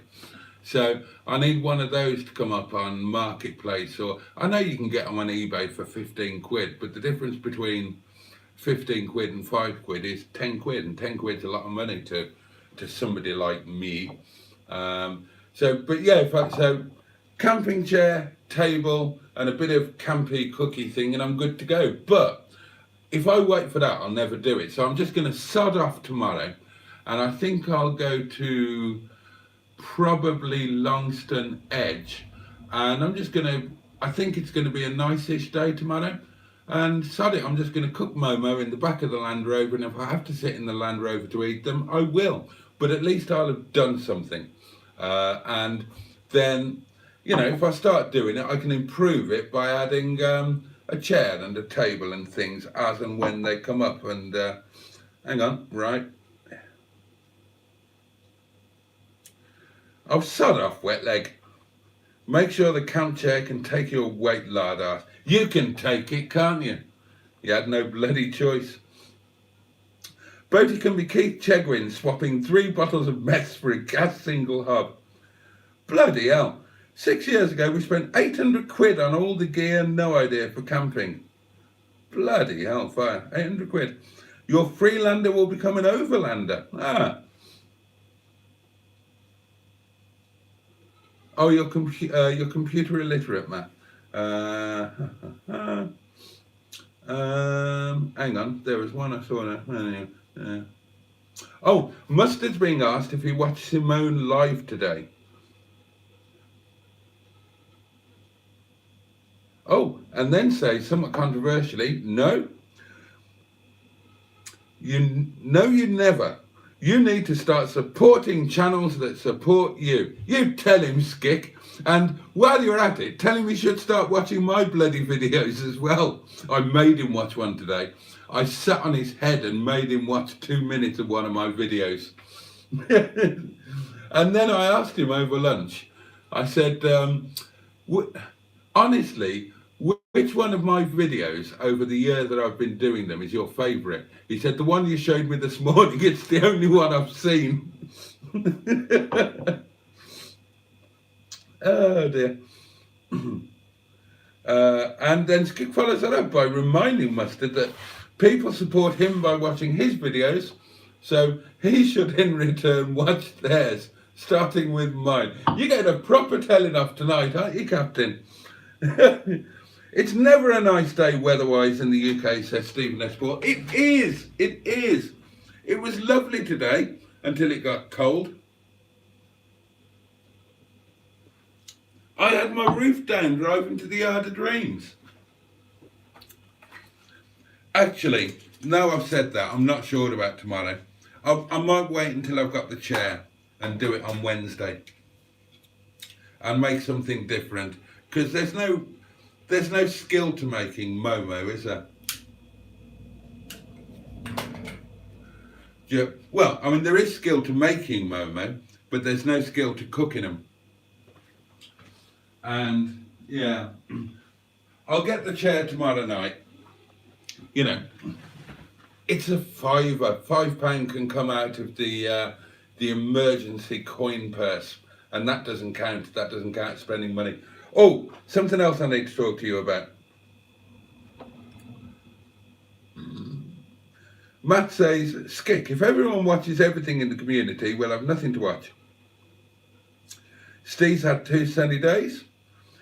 So I need one of those to come up on Marketplace, or I know you can get them on eBay for 15 quid, but the difference between 15 quid and 5 quid is 10 quid, and 10 quid's a lot of money to somebody like me. But yeah, so camping chair, table, and a bit of campy cookie thing, and I'm good to go. But if I wait for that, I'll never do it. So I'm just going to sod off tomorrow, and I think I'll go to probably Longston Edge, and I think it's going to be a nice-ish day tomorrow. And sod it, I'm just going to cook Momo in the back of the Land Rover, and if I have to sit in the Land Rover to eat them, I will. But at least I'll have done something. And then, you know, if I start doing it, I can improve it by adding a chair and a table and things as and when they come up. And hang on, right. Oh, sod off, Wetleg. Make sure the camp chair can take your weight, lard ass. You can take it, can't you? You had no bloody choice. Boaty can be Keith Chegwin swapping 3 bottles of mess for a gas single hob. Bloody hell. 6 years ago we spent 800 quid on all the gear, no idea for camping. Bloody hellfire, 800 quid. Your Freelander will become an Overlander. Ah. Oh, you're computer illiterate, Matt. Hang on, there was one I saw there. Oh, Mustard's being asked if he watched Simone live today. Oh, and then say, somewhat controversially, no. You never. You need to start supporting channels that support you. You tell him, Skick. And while you're at it, tell him he should start watching my bloody videos as well. I made him watch one today. I sat on his head and made him watch 2 minutes of one of my videos. And then I asked him over lunch, I said, honestly, which one of my videos over the year that I've been doing them is your favourite? He said, the one you showed me this morning, it's the only one I've seen. Oh dear. And then Skick follows that up by reminding Mustard that people support him by watching his videos, so he should in return watch theirs, starting with mine. You're getting a proper telling off tonight, aren't you, Captain? It's never a nice day weather-wise in the UK, says Stephen Esport. It is. It was lovely today until it got cold. I had my roof down driving to the Yard of Dreams. Actually, now I've said that, I'm not sure about tomorrow. I might wait until I've got the chair and do it on Wednesday and make something different, because there's no skill to making Momo, is there? Yeah. Well, I mean, there is skill to making Momo, but there's no skill to cooking them. And yeah, I'll get the chair tomorrow night. You know, it's a fiver. £5 can come out of the emergency coin purse, and that doesn't count. That doesn't count spending money. Oh, something else I need to talk to you about. Matt says, Skick, if everyone watches everything in the community, we'll have nothing to watch. Steve's had 2 sunny days.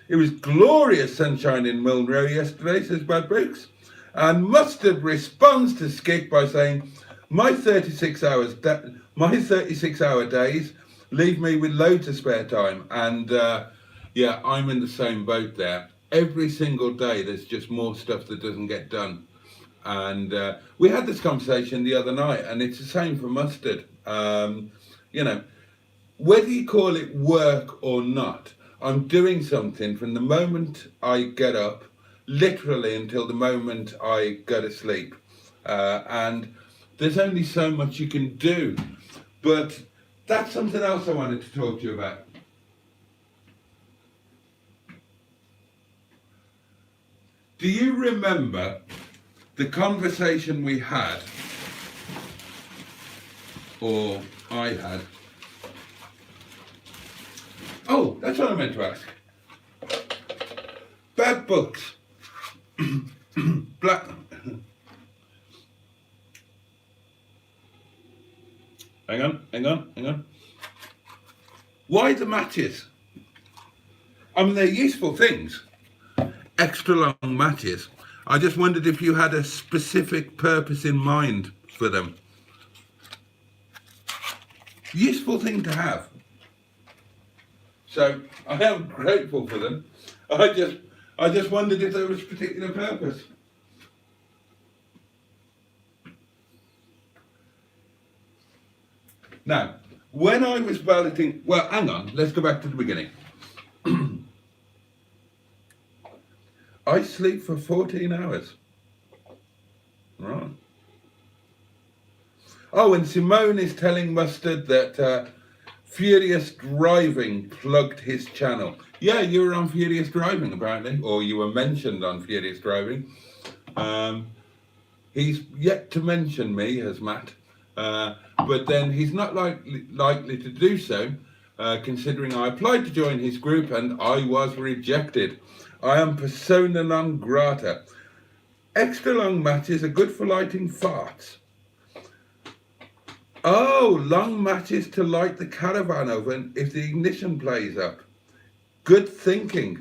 It was glorious sunshine in Milnrow yesterday, says Bad Brooks. And Mustard responds to Skick by saying, my 36-hour days leave me with loads of spare time. And yeah, I'm in the same boat there. Every single day there's just more stuff that doesn't get done. And we had this conversation the other night, and it's the same for Mustard. You know, whether you call it work or not, I'm doing something from the moment I get up, literally until the moment I go to sleep. And there's only so much you can do. But that's something else I wanted to talk to you about. Do you remember the conversation we had, or I had? Oh, that's what I meant to ask. Bad books. Black. Hang on. Why the matches? I mean, they're useful things. Extra long matches. I just wondered if you had a specific purpose in mind for them. Useful thing to have. So I am grateful for them. I just wondered if there was a particular purpose. Now, when I was balloting, well, hang on, let's go back to the beginning. I sleep for 14 hours. Right. Oh, and Simone is telling Mustard that Furious Driving plugged his channel. Yeah, you were on Furious Driving apparently, or you were mentioned on Furious Driving. He's yet to mention me as Matt, but then he's not likely to do so, considering I applied to join his group and I was rejected. I am persona non grata. Extra long matches are good for lighting farts. Oh, long matches to light the caravan oven if the ignition plays up. Good thinking.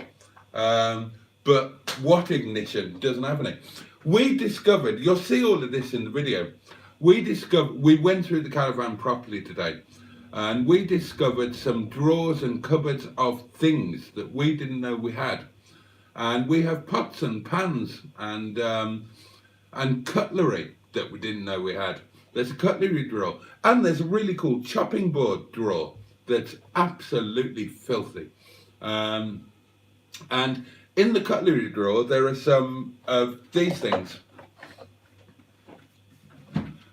But what ignition? Doesn't have any. We discovered, you'll see all of this in the video, we went through the caravan properly today, and we discovered some drawers and cupboards of things that we didn't know we had. And we have pots and pans and cutlery that we didn't know we had. There's a cutlery drawer, and there's a really cool chopping board drawer that's absolutely filthy. And in the cutlery drawer, there are some of these things.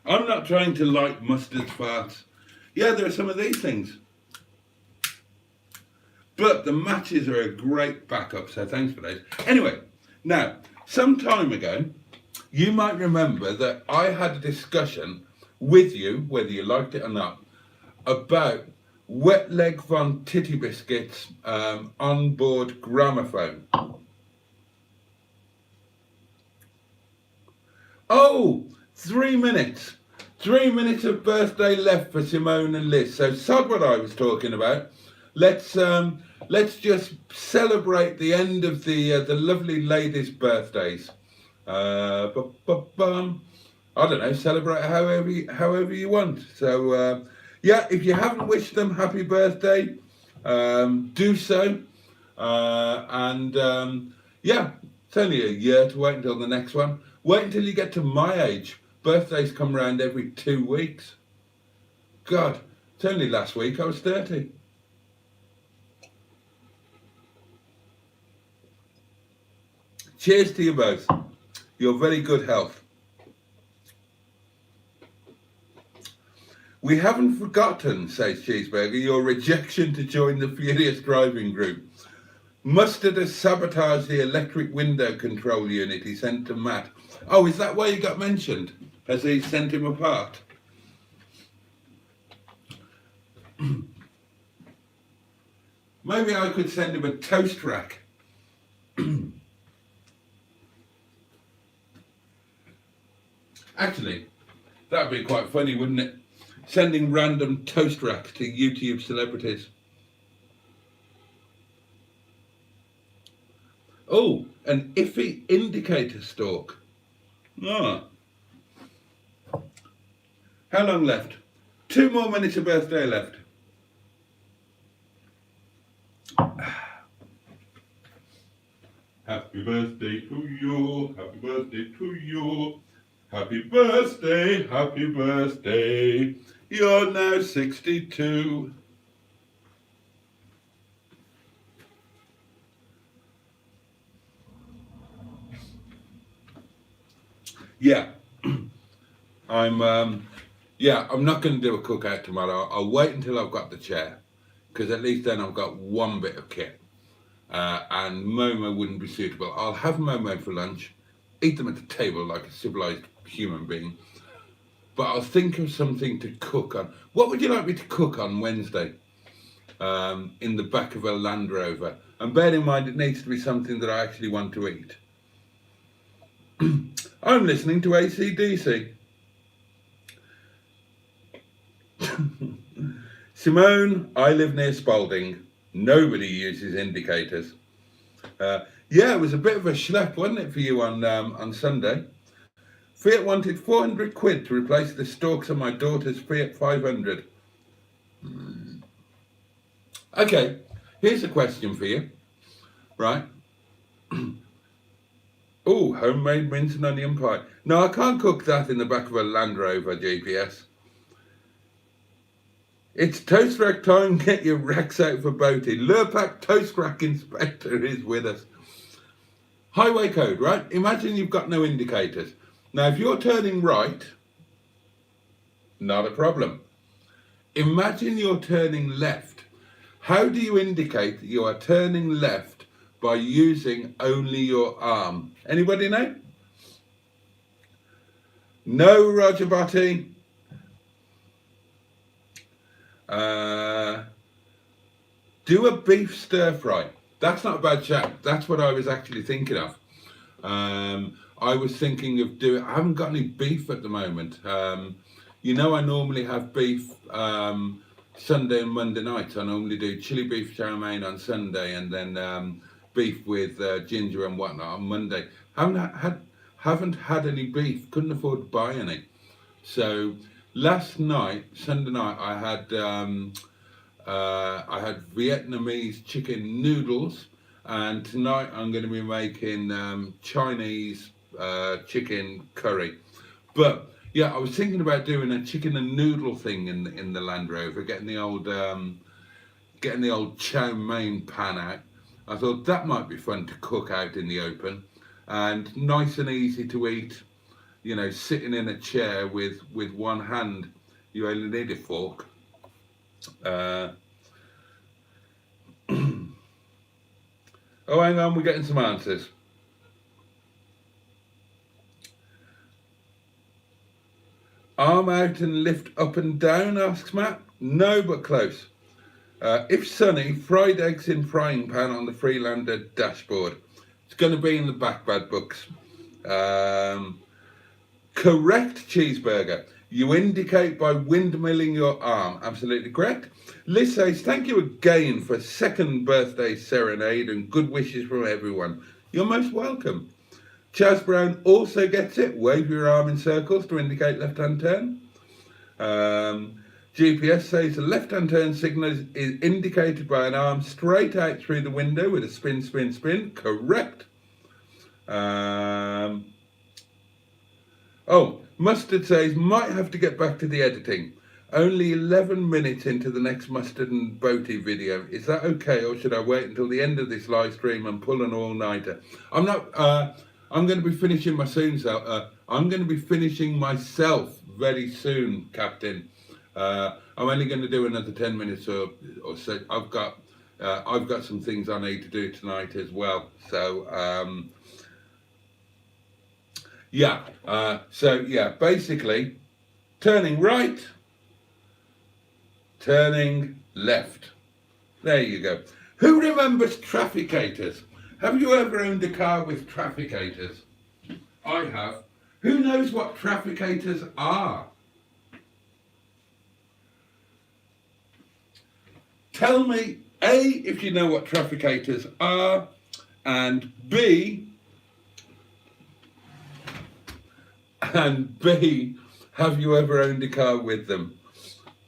I'm not trying to light Mustard's farts. Yeah, there are some of these things. But the matches are a great backup, so thanks for those. Anyway, now, some time ago, you might remember that I had a discussion with you, whether you liked it or not, about Wetleg von Tittybiscuits onboard gramophone. Oh, 3 minutes. 3 minutes of birthday left for Simone and Liz. So sod what I was talking about. Let's just celebrate the end of the lovely ladies' birthdays. I don't know, celebrate however you want. So yeah, if you haven't wished them happy birthday, do so. Yeah, it's only a year to wait until the next one. Wait until you get to my age. Birthdays come around every 2 weeks. God, it's only last week I was 30. Cheers to you both. Your very good health. We haven't forgotten, says Cheeseburger, your rejection to join the Furious Driving Group. Mustard has sabotaged the electric window control unit he sent to Matt. Oh, is that why he got mentioned? Has he sent him apart? Maybe I could send him a toast rack. Actually, that'd be quite funny, wouldn't it? Sending random toast racks to YouTube celebrities. Oh, an iffy indicator stalk. Ah. How long left? 2 more minutes of birthday left. Happy birthday to you, happy birthday to you. Happy birthday, happy birthday. You're now 62. Yeah, I'm not going to do a cookout tomorrow. I'll wait until I've got the chair, because at least then I've got one bit of kit. And Momo wouldn't be suitable. I'll have Momo for lunch, eat them at the table like a civilized human being. But I'll think of something to cook on. What would you like me to cook on Wednesday? In the back of a Land Rover. And bear in mind, it needs to be something that I actually want to eat. I'm listening to AC/DC. Simone, I live near Spalding. Nobody uses indicators. Yeah, it was a bit of a schlep, wasn't it, for you on Sunday? Fiat wanted 400 quid to replace the stalks on my daughter's Fiat 500. Okay, here's a question for you, right? Oh, homemade mince and onion pie. No, I can't cook that in the back of a Land Rover GPS. It's toast rack time. Get your racks out for Boaty. Lurpak toast rack inspector is with us. Highway code, right? Imagine you've got no indicators. Now, if you're turning right, not a problem. Imagine you're turning left. How do you indicate that you are turning left by using only your arm? Anybody know? No, Rogerbotty. Do a beef stir fry. That's not a bad chat. That's what I was actually thinking of. I was thinking of doing, I haven't got any beef at the moment. You know, I normally have beef Sunday and Monday nights. I normally do chili beef chow mein on Sunday and then beef with ginger and whatnot on Monday. Haven't had any beef, couldn't afford to buy any. So last night, Sunday night, I had Vietnamese chicken noodles, and tonight I'm going to be making Chinese chicken curry. But yeah, I was thinking about doing a chicken and noodle thing in the Land Rover, getting the old chow mein pan out. I thought that might be fun to cook out in the open, and nice and easy to eat. You know, sitting in a chair with one hand. You only need a fork. Oh, hang on, we're getting some answers. Arm out and lift up and down, asks Matt. No, but close. If sunny, fried eggs in frying pan on the Freelander dashboard. It's going to be in the back bad books. Correct, Cheeseburger. You indicate by windmilling your arm. Absolutely correct. Liz says, thank you again for a second birthday serenade and good wishes from everyone. You're most welcome. Chaz Brown also gets it. Wave your arm in circles to indicate left-hand turn. GPS says the left-hand turn signal is indicated by an arm straight out through the window with a spin, spin, spin. Correct. Oh, Mustard says, might have to get back to the editing. Only 11 minutes into the next Mustard and Boaty video. Is that okay, or should I wait until the end of this live stream and pull an all-nighter? I'm not, I'm going to be finishing my soon, so, I'm going to be finishing myself very soon, Captain. I'm only going to do another 10 minutes or so. I've got some things I need to do tonight as well. So, yeah. So, yeah, basically, turning right, turning left. There you go. Who remembers trafficators? Have you ever owned a car with trafficators? I have. Who knows what trafficators are? Tell me, A, if you know what trafficators are, and B, have you ever owned a car with them?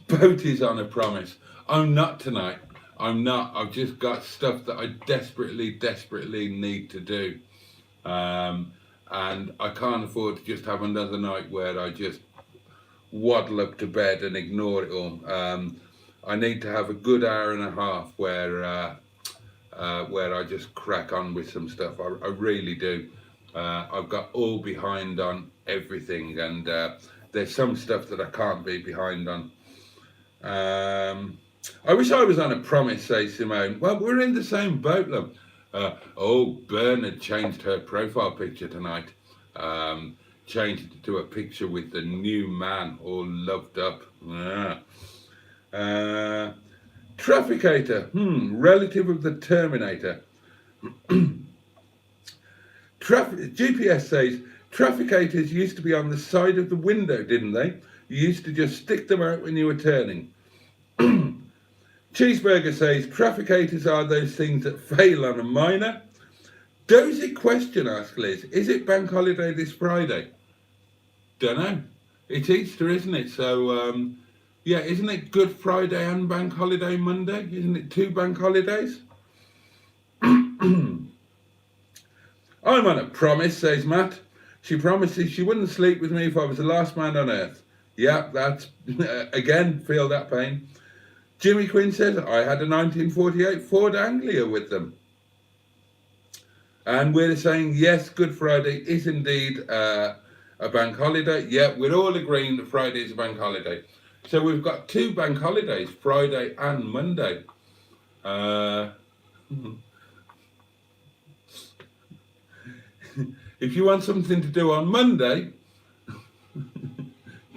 Boaty's on a promise. I'm not tonight. I'm not. I've just got stuff that I desperately need to do. And I can't afford to just have another night where I just waddle up to bed and ignore it all. I need to have a good hour and a half where I just crack on with some stuff. I really do. I've got all behind on everything, and there's some stuff that I can't be behind on. I wish I was on a promise, says Simone. Well, we're in the same boat, love. Oh, Bernard changed her profile picture tonight. Changed it to a picture with the new man all loved up. Trafficator, relative of the Terminator. GPS says, trafficators used to be on the side of the window, didn't they? You used to just stick them out when you were turning. Cheeseburger says, trafficators are those things that fail on a minor. Dozy question, asks Liz. Is it bank holiday this Friday? Dunno. It's Easter, isn't it? So, yeah, isn't it Good Friday and bank holiday Monday? Isn't it 2 bank holidays? I'm on a promise, says Matt. She promises she wouldn't sleep with me if I was the last man on earth. Yeah, that's, again, feel that pain. Jimmy Quinn says, I had a 1948 Ford Anglia with them. And we're saying, yes, Good Friday is indeed a bank holiday. Yeah, we're all agreeing that Friday is a bank holiday. So we've got 2 bank holidays, Friday and Monday. If you want something to do on Monday,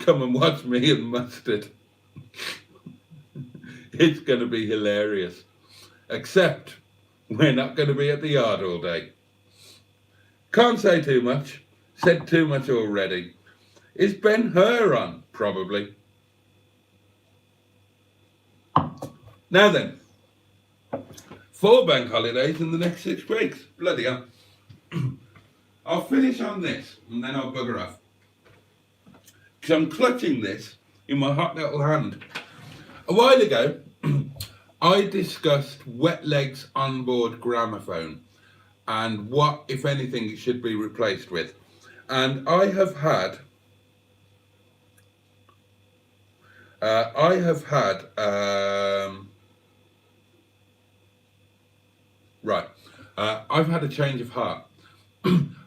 come and watch me and Mustard. It's going to be hilarious. Except we're not going to be at the yard all day. Can't say too much. Said too much already. Is Ben Hur on? Probably. Now then, 4 bank holidays in the next 6 weeks. Bloody hell. I'll finish on this and then I'll bugger off. Because I'm clutching this in my hot little hand. A while ago, I discussed Wetleg's onboard gramophone and what, if anything, it should be replaced with. And I have had I've had a change of heart.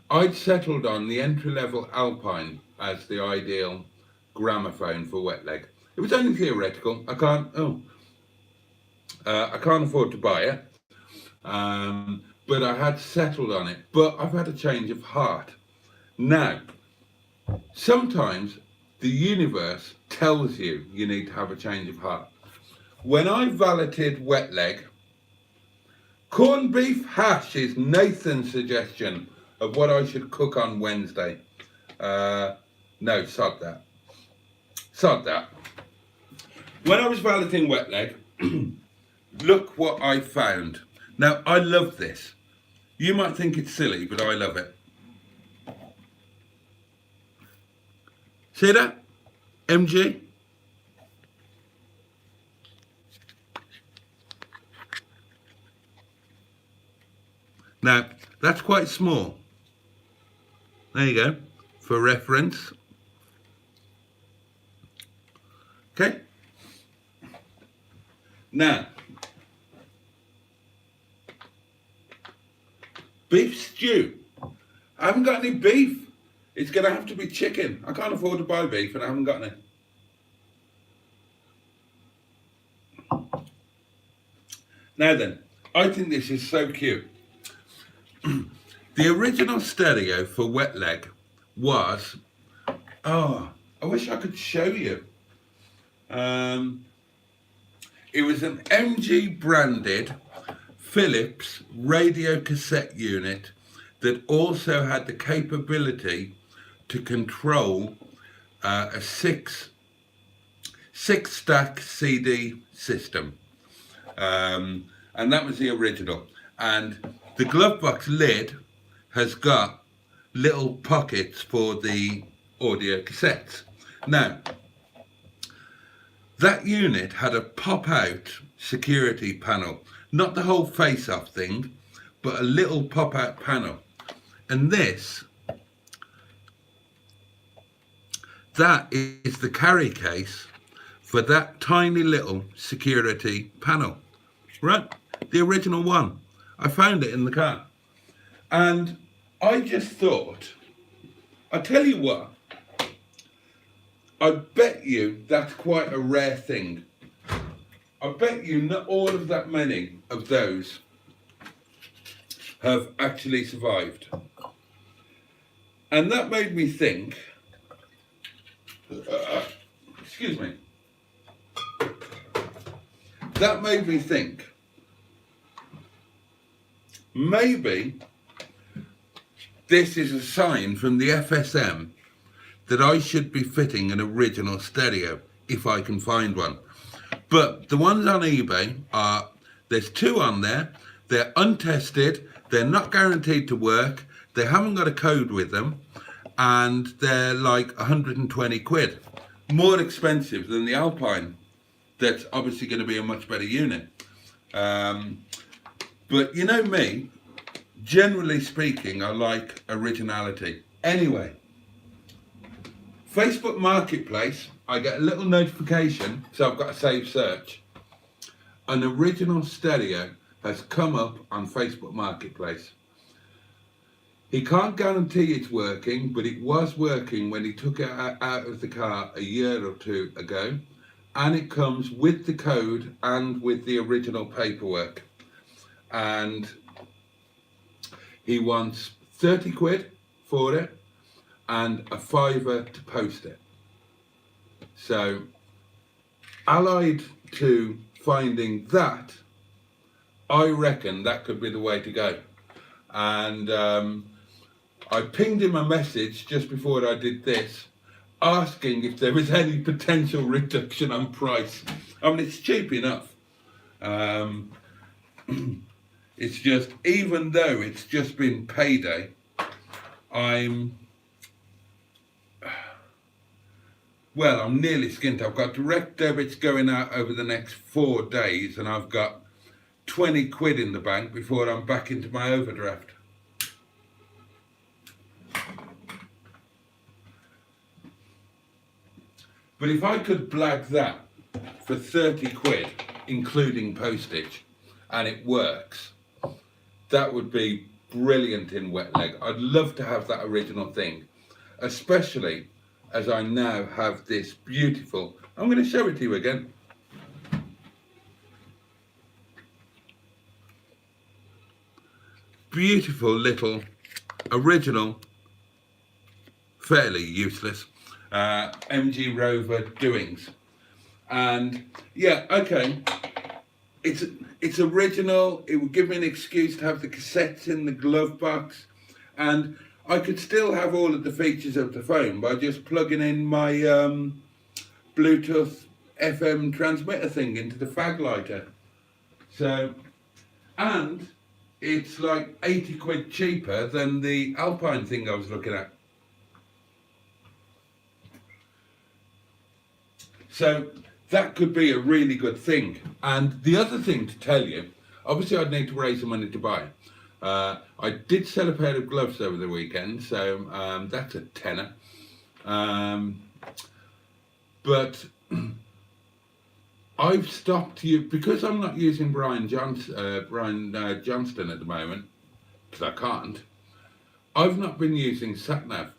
I'd settled on the entry-level Alpine as the ideal gramophone for Wetleg. It was only theoretical. I can't afford to buy it, but I had settled on it. But I've had a change of heart. Now, sometimes the universe tells you you need to have a change of heart. When I valeted Wetleg, corned beef hash is Nathan's suggestion of what I should cook on Wednesday. No, sod that. Sod that. When I was valeting Wetleg, look what I found. Now, I love this. You might think it's silly, but I love it. See that? MG? Now, that's quite small. There you go, for reference. Okay. Now, beef stew. I haven't got any beef. It's going to have to be chicken. I can't afford to buy beef and I haven't got any. Now then, I think this is so cute. The original stereo for Wetleg was, I wish I could show you. It was an MG branded Philips radio cassette unit that also had the capability to control a six stack CD system. And that was the original. And the glove box lid has got little pockets for the audio cassettes. Now, that unit had a pop-out security panel, not the whole face-off thing, but a little pop-out panel. And that is the carry case for that tiny little security panel, right? The original one. I found it in the car. And I just thought, I tell you what, I bet you that's quite a rare thing. I bet you not all of that many of those have actually survived. And that made me think, excuse me, that made me think, maybe this is a sign from the FSM that I should be fitting an original stereo if I can find one. But the ones on eBay there's two on there, they're untested, they're not guaranteed to work, they haven't got a code with them, and they're like 120 quid. More expensive than the Alpine. That's obviously going to be a much better unit. But you know me, generally speaking, I like originality. Anyway, Facebook Marketplace, I get a little notification, so I've got a save search. An original stereo has come up on Facebook Marketplace. He can't guarantee it's working, but it was working when he took it out of the car a year or two ago, and it comes with the code and with the original paperwork. And he wants 30 quid for it and a fiver to post it. So, allied to finding that, I reckon that could be the way to go. And I pinged him a message just before I did this, asking if there was any potential reduction on price. I mean, it's cheap enough. It's just, even though it's just been payday, I'm nearly skint. I've got direct debits going out over the next 4 days, and I've got 20 quid in the bank before I'm back into my overdraft. But if I could blag that for 30 quid, including postage, and it works, that would be brilliant in Wetleg. I'd love to have that original thing, especially as I now have this beautiful, I'm going to show it to you again. Beautiful little original, fairly useless MG Rover doings. And yeah, okay, it's original. It would give me an excuse to have the cassettes in the glove box, and I could still have all of the features of the phone by just plugging in my Bluetooth FM transmitter thing into the fag lighter. So, and it's like 80 quid cheaper than the Alpine thing I was looking at. So that could be a really good thing. And the other thing to tell you, obviously I'd need to raise the money to buy it, I did sell a pair of gloves over the weekend, so that's a tenner. But I've stopped because I'm not using Brian Johnston at the moment, because I can't. I've not been using SatNav.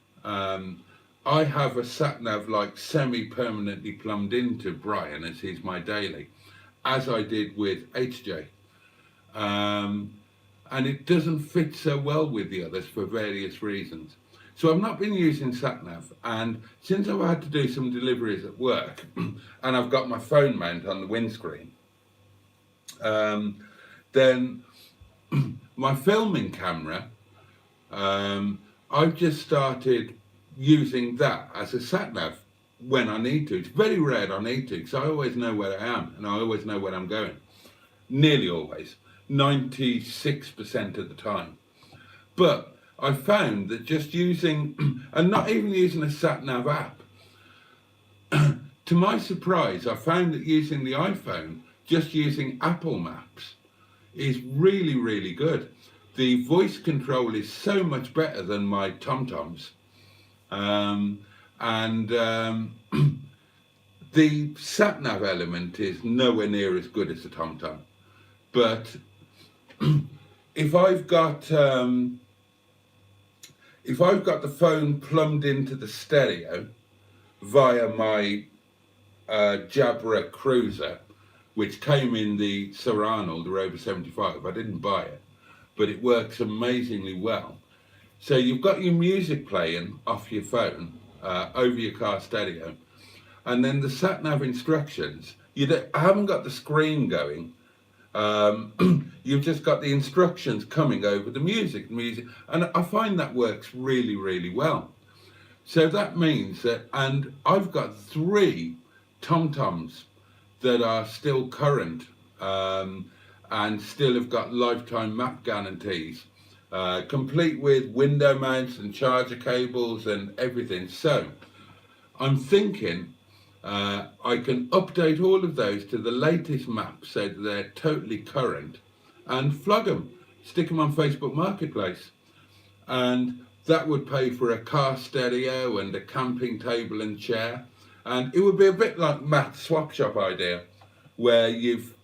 I have a SatNav like semi-permanently plumbed into Brian, as he's my daily, as I did with HJ. And it doesn't fit so well with the others for various reasons. So I've not been using SatNav, and since I've had to do some deliveries at work, and I've got my phone mount on the windscreen, then my filming camera, I've just started using that as a SatNav when I need to. It's very rare I need to, because I always know where I am, and I always know where I'm going. Nearly always, 96% of the time. But I found that just using, and not even using a SatNav app, to my surprise, I found that using the iPhone, just using Apple Maps, is really, really good. The voice control is so much better than my TomToms. The SatNav element is nowhere near as good as the TomTom. But if I've got the phone plumbed into the stereo via my Jabra Cruiser, which came in the Serrano, the Rover 75, I didn't buy it, but it works amazingly well. So you've got your music playing off your phone over your car stereo, and then the SatNav instructions, I haven't got the screen going. You've just got the instructions coming over the music, and I find that works really, really well. So that means that, and I've got 3 TomToms that are still current, and still have got lifetime map guarantees, complete with window mounts and charger cables and everything. So I'm thinking I can update all of those to the latest maps so that they're totally current, and flog them, stick them on Facebook Marketplace, and that would pay for a car stereo and a camping table and chair, and it would be a bit like Matt's swap shop idea, where you've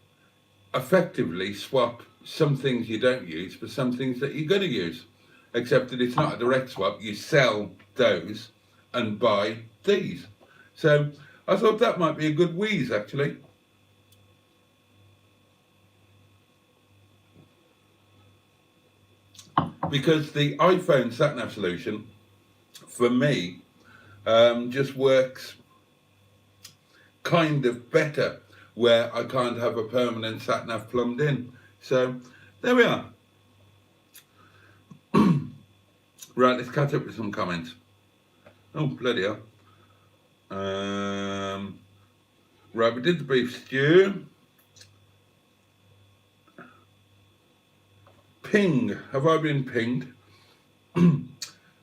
effectively swap some things you don't use for some things that you're going to use, except that it's not a direct swap. You sell those and buy these. So I thought that might be a good wheeze, actually. Because the iPhone SatNav solution, for me, just works kind of better where I can't have a permanent SatNav plumbed in. So there we are. Right, let's catch up with some comments. Oh, bloody hell. Right, we did the beef stew. Ping, have I been pinged?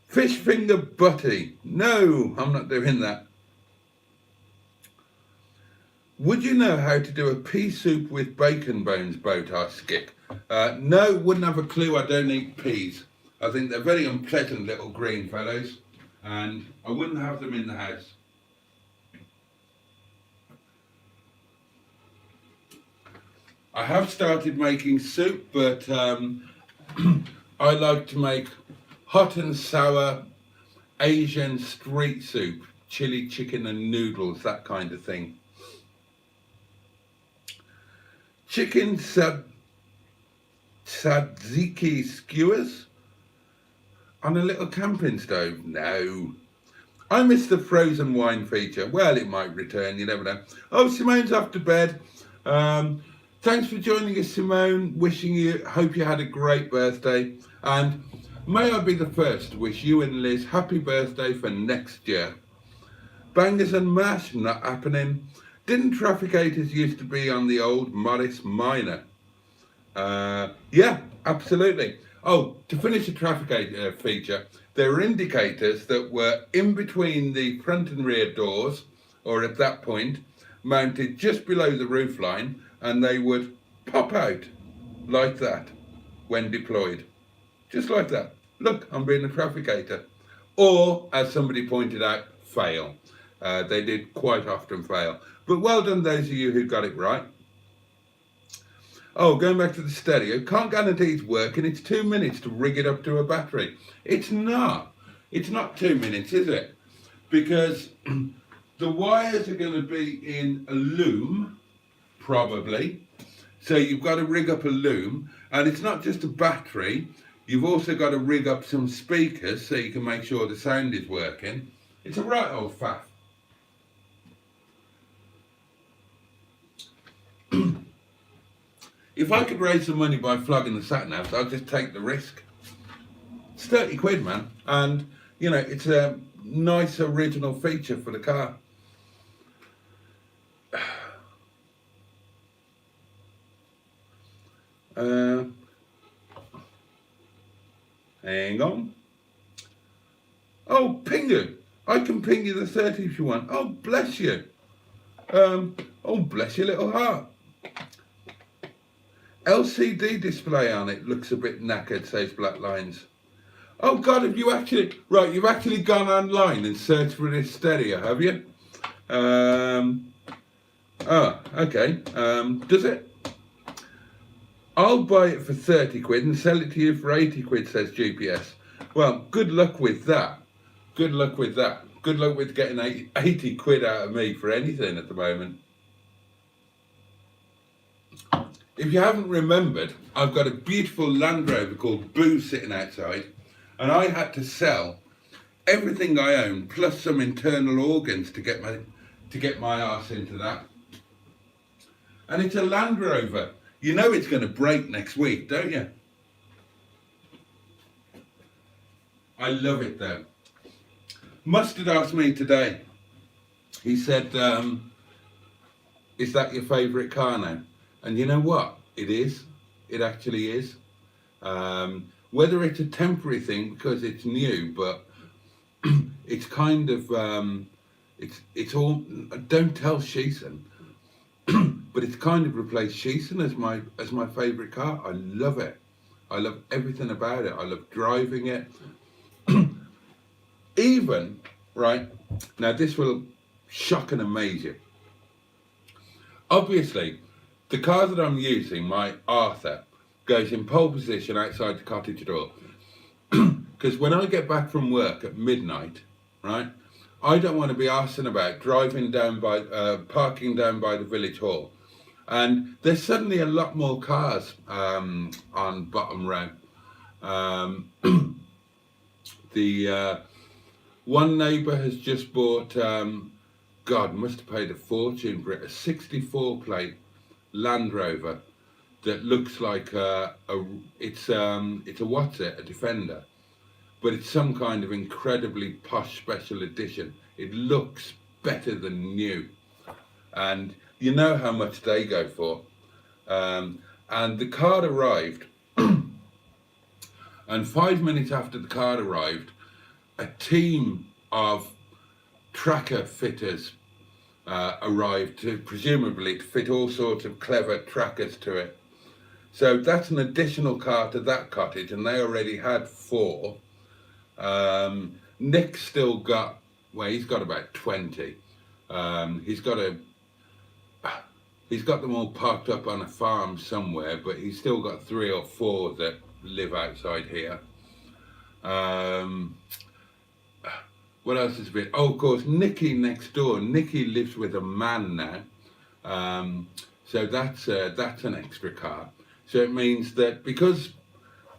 Fish finger butty. No, I'm not doing that. Would you know how to do a pea soup with bacon bones, Boaty Skick? No, wouldn't have a clue. I don't eat peas. I think they're very unpleasant little green fellows, and I wouldn't have them in the house. I have started making soup, but I like to make hot and sour Asian street soup, chili, chicken and noodles, that kind of thing. Chicken tzatziki skewers on a little camping stove? No. I miss the frozen wine feature. Well, it might return, you never know. Oh, Simone's off to bed. Thanks for joining us, Simone. Hope you had a great birthday. And may I be the first to wish you and Liz happy birthday for next year. Bangers and mash, not happening. Didn't Trafficators used to be on the old Morris Minor? Yeah, absolutely. Oh, to finish the Trafficator feature, there were indicators that were in between the front and rear doors, or at that point, mounted just below the roofline, and they would pop out like that when deployed. Just like that. Look, I'm being a trafficator. Or, as somebody pointed out, fail. They did quite often fail. But well done those of you who got it right. Oh, going back to the stereo, can't guarantee it's working. It's 2 minutes to rig it up to a battery. It's not. It's not 2 minutes, is it? Because the wires are going to be in a loom, probably. So you've got to rig up a loom. And it's not just a battery. You've also got to rig up some speakers so you can make sure the sound is working. It's a right old faff. If I could raise some money by flogging the sat-navs, I'd just take the risk. It's 30 quid, man. And, you know, it's a nice original feature for the car. Hang on. Oh, Pingu. I can ping you the 30 if you want. Oh, bless you. Oh, bless your little heart. LCD display on it looks a bit knackered, says Black Lines. Oh God, have you actually, right, you've actually gone online and searched for this stereo, have you? Oh, okay, does it? I'll buy it for 30 quid and sell it to you for 80 quid, says GPS. Well, good luck with that. Good luck with that. Good luck with getting 80 quid out of me for anything at the moment. If you haven't remembered, I've got a beautiful Land Rover called Boo sitting outside, and I had to sell everything I own plus some internal organs to get my arse into that. And it's a Land Rover. You know it's going to break next week, don't you? I love it though. Mustard asked me today. He said, "Is that your favourite car now?" And you know what? It is. It actually is. Whether it's a temporary thing because it's new, but it's kind of it's all. Don't tell Shison, but it's kind of replaced Shison as my favourite car. I love it. I love everything about it. I love driving it. Even right now, this will shock and amaze you. Obviously, the car that I'm using, my Arthur, goes in pole position outside the cottage door. Because when I get back from work at midnight, right, I don't want to be arsing about driving down by, parking down by the village hall. And there's suddenly a lot more cars on bottom row. The one neighbour has just bought, God, must have paid a fortune for it, a 64 plate Land Rover that looks like it's a what's it, a Defender, but it's some kind of incredibly posh special edition. It looks better than new, and you know how much they go for. And the car arrived, and 5 minutes after the car arrived, a team of tracker fitters arrived to presumably fit all sorts of clever trackers to it. So that's an additional car to that cottage, and they already had 4. Nick's still got, well, he's got about 20. He's got them all parked up on a farm somewhere, but he's still got 3 or 4 that live outside here. What else has been? Oh, of course, Nikki next door. Nikki lives with a man now, so that's an extra car. So it means that because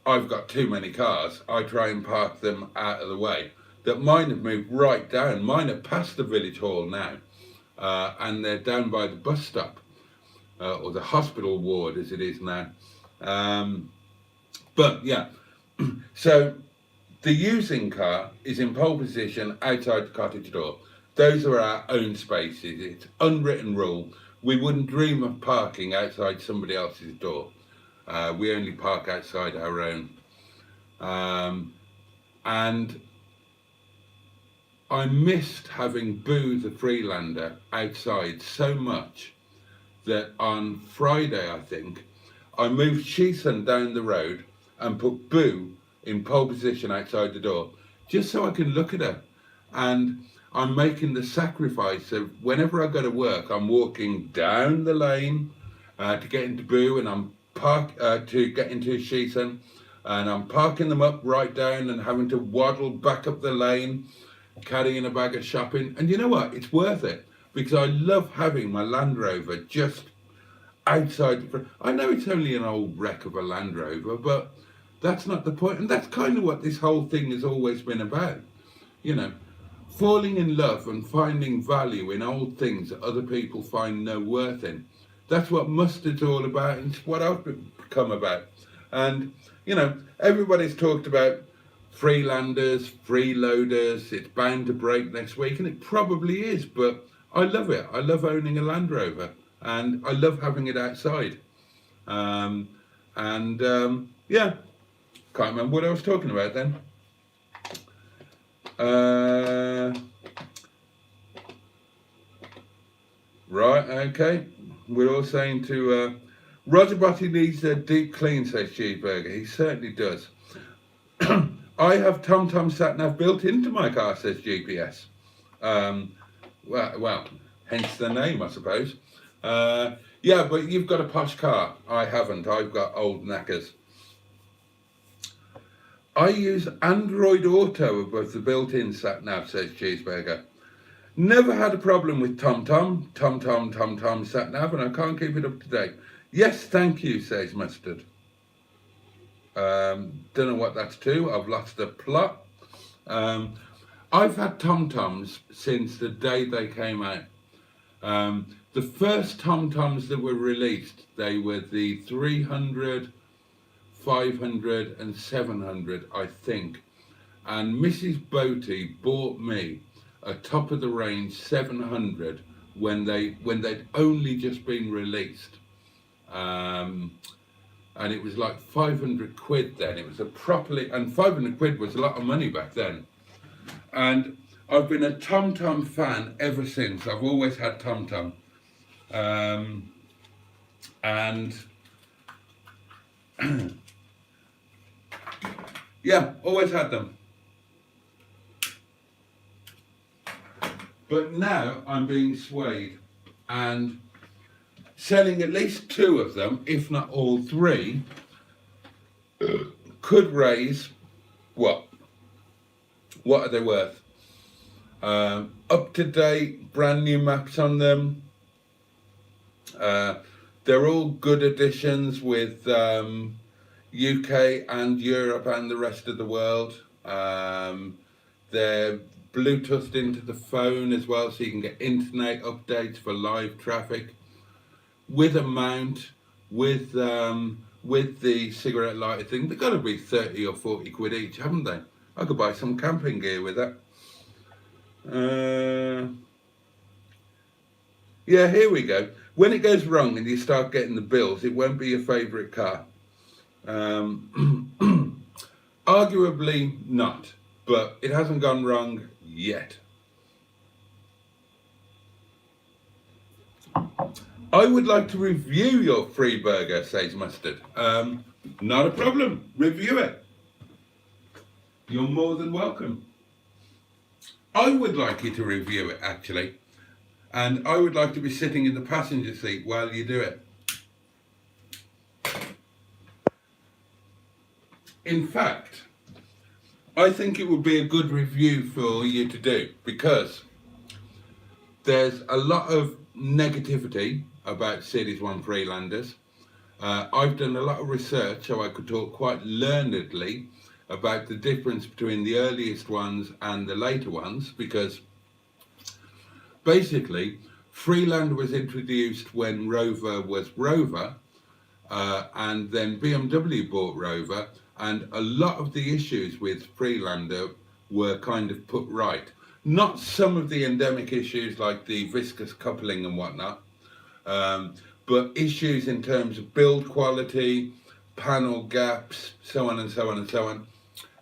I've got too many cars, I try and park them out of the way. That mine have moved right down. Mine are past the village hall now, and they're down by the bus stop, or the hospital ward as it is now. But yeah, so the using car is in pole position outside the cottage door. Those are our own spaces. It's unwritten rule. We wouldn't dream of parking outside somebody else's door. We only park outside our own. And I missed having Boo the Freelander outside so much that on Friday, I think, I moved Shison down the road and put Boo in pole position outside the door, just so I can look at her. And I'm making the sacrifice of whenever I go to work, I'm walking down the lane to get into Boo, and I'm to get into Shison, and I'm parking them up right down and having to waddle back up the lane, carrying a bag of shopping. And you know what? It's worth it, because I love having my Land Rover just outside. I know it's only an old wreck of a Land Rover, but that's not the point. And that's kind of what this whole thing has always been about. You know, falling in love and finding value in old things that other people find no worth in. That's what Mustard's all about, and it's what I've become about. And, you know, everybody's talked about Freelanders, freeloaders, it's bound to break next week, and it probably is, but I love it. I love owning a Land Rover, and I love having it outside. Yeah, can't remember what I was talking about then. Right, okay. We're all saying to Rogerbotty needs a deep clean, says Cheeseburger. He certainly does. I have TomTom sat-nav built into my car, says GPS. Well, hence the name, I suppose. Yeah, but you've got a posh car. I haven't. I've got old knackers. I use Android Auto above the built-in sat-nav, says Cheeseburger. Never had a problem with TomTom sat-nav, and I can't keep it up to date. Yes, thank you, says Mustard. Don't know what that's to. I've lost the plot. I've had TomToms since the day they came out. The first TomToms that were released, they were the 300, 500 and 700, I think. And Mrs. Boaty bought me a top of the range 700 when they'd only just been released. And it was like 500 quid then. It was and 500 quid was a lot of money back then. And I've been a TomTom fan ever since. I've always had TomTom. And yeah, always had them. But now I'm being swayed, and selling at least 2 of them, if not all 3, could raise what? What are they worth? Up to date, brand new maps on them. They're all good additions with UK and Europe and the rest of the world. They're Bluetoothed into the phone as well, so you can get internet updates for live traffic. With a mount, with the cigarette lighter thing, they've got to be 30 or 40 quid each, haven't they? I could buy some camping gear with that. Yeah, here we go. When it goes wrong and you start getting the bills, it won't be your favourite car. Arguably not, but it hasn't gone wrong yet. I would like to review your free burger, says Mustard. Not a problem. Review it. You're more than welcome. I would like you to review it, actually. And I would like to be sitting in the passenger seat while you do it. In fact, I think it would be a good review for you to do, because there's a lot of negativity about Series 1 Freelanders. I've done a lot of research, so I could talk quite learnedly about the difference between the earliest ones and the later ones, because basically Freelander was introduced when Rover was Rover, and then BMW bought Rover, and a lot of the issues with Freelander were kind of put right. Not some of the endemic issues like the viscous coupling and whatnot, but issues in terms of build quality, panel gaps, so on and so on and so on.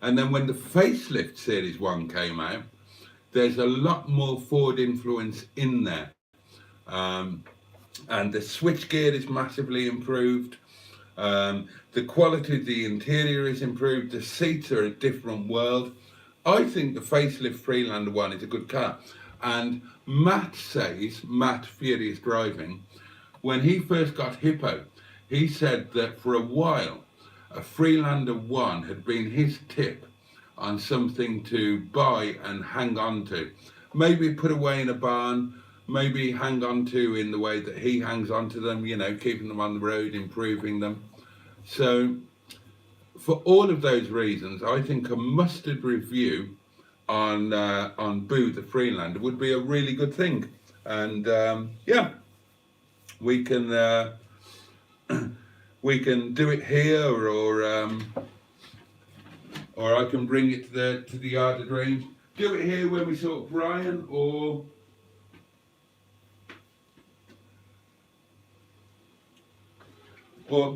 And then when the facelift Series 1 came out, there's a lot more Ford influence in there. And the switchgear is massively improved. The quality of the interior is improved. The seats are a different world. I think the facelift Freelander one is a good car. And Matt says, Matt Furious Driving, when he first got Hippo, he said that for a while, a Freelander 1 had been his tip on something to buy and hang on to. Maybe put away in a barn, maybe hang on to in the way that he hangs on to them, you know, keeping them on the road, improving them. So for all of those reasons, I think a mustard review on Boo the Freelander would be a really good thing. And yeah, we can we can do it here, or I can bring it to the Yard of Dreams. Do it here when we sort Brian, or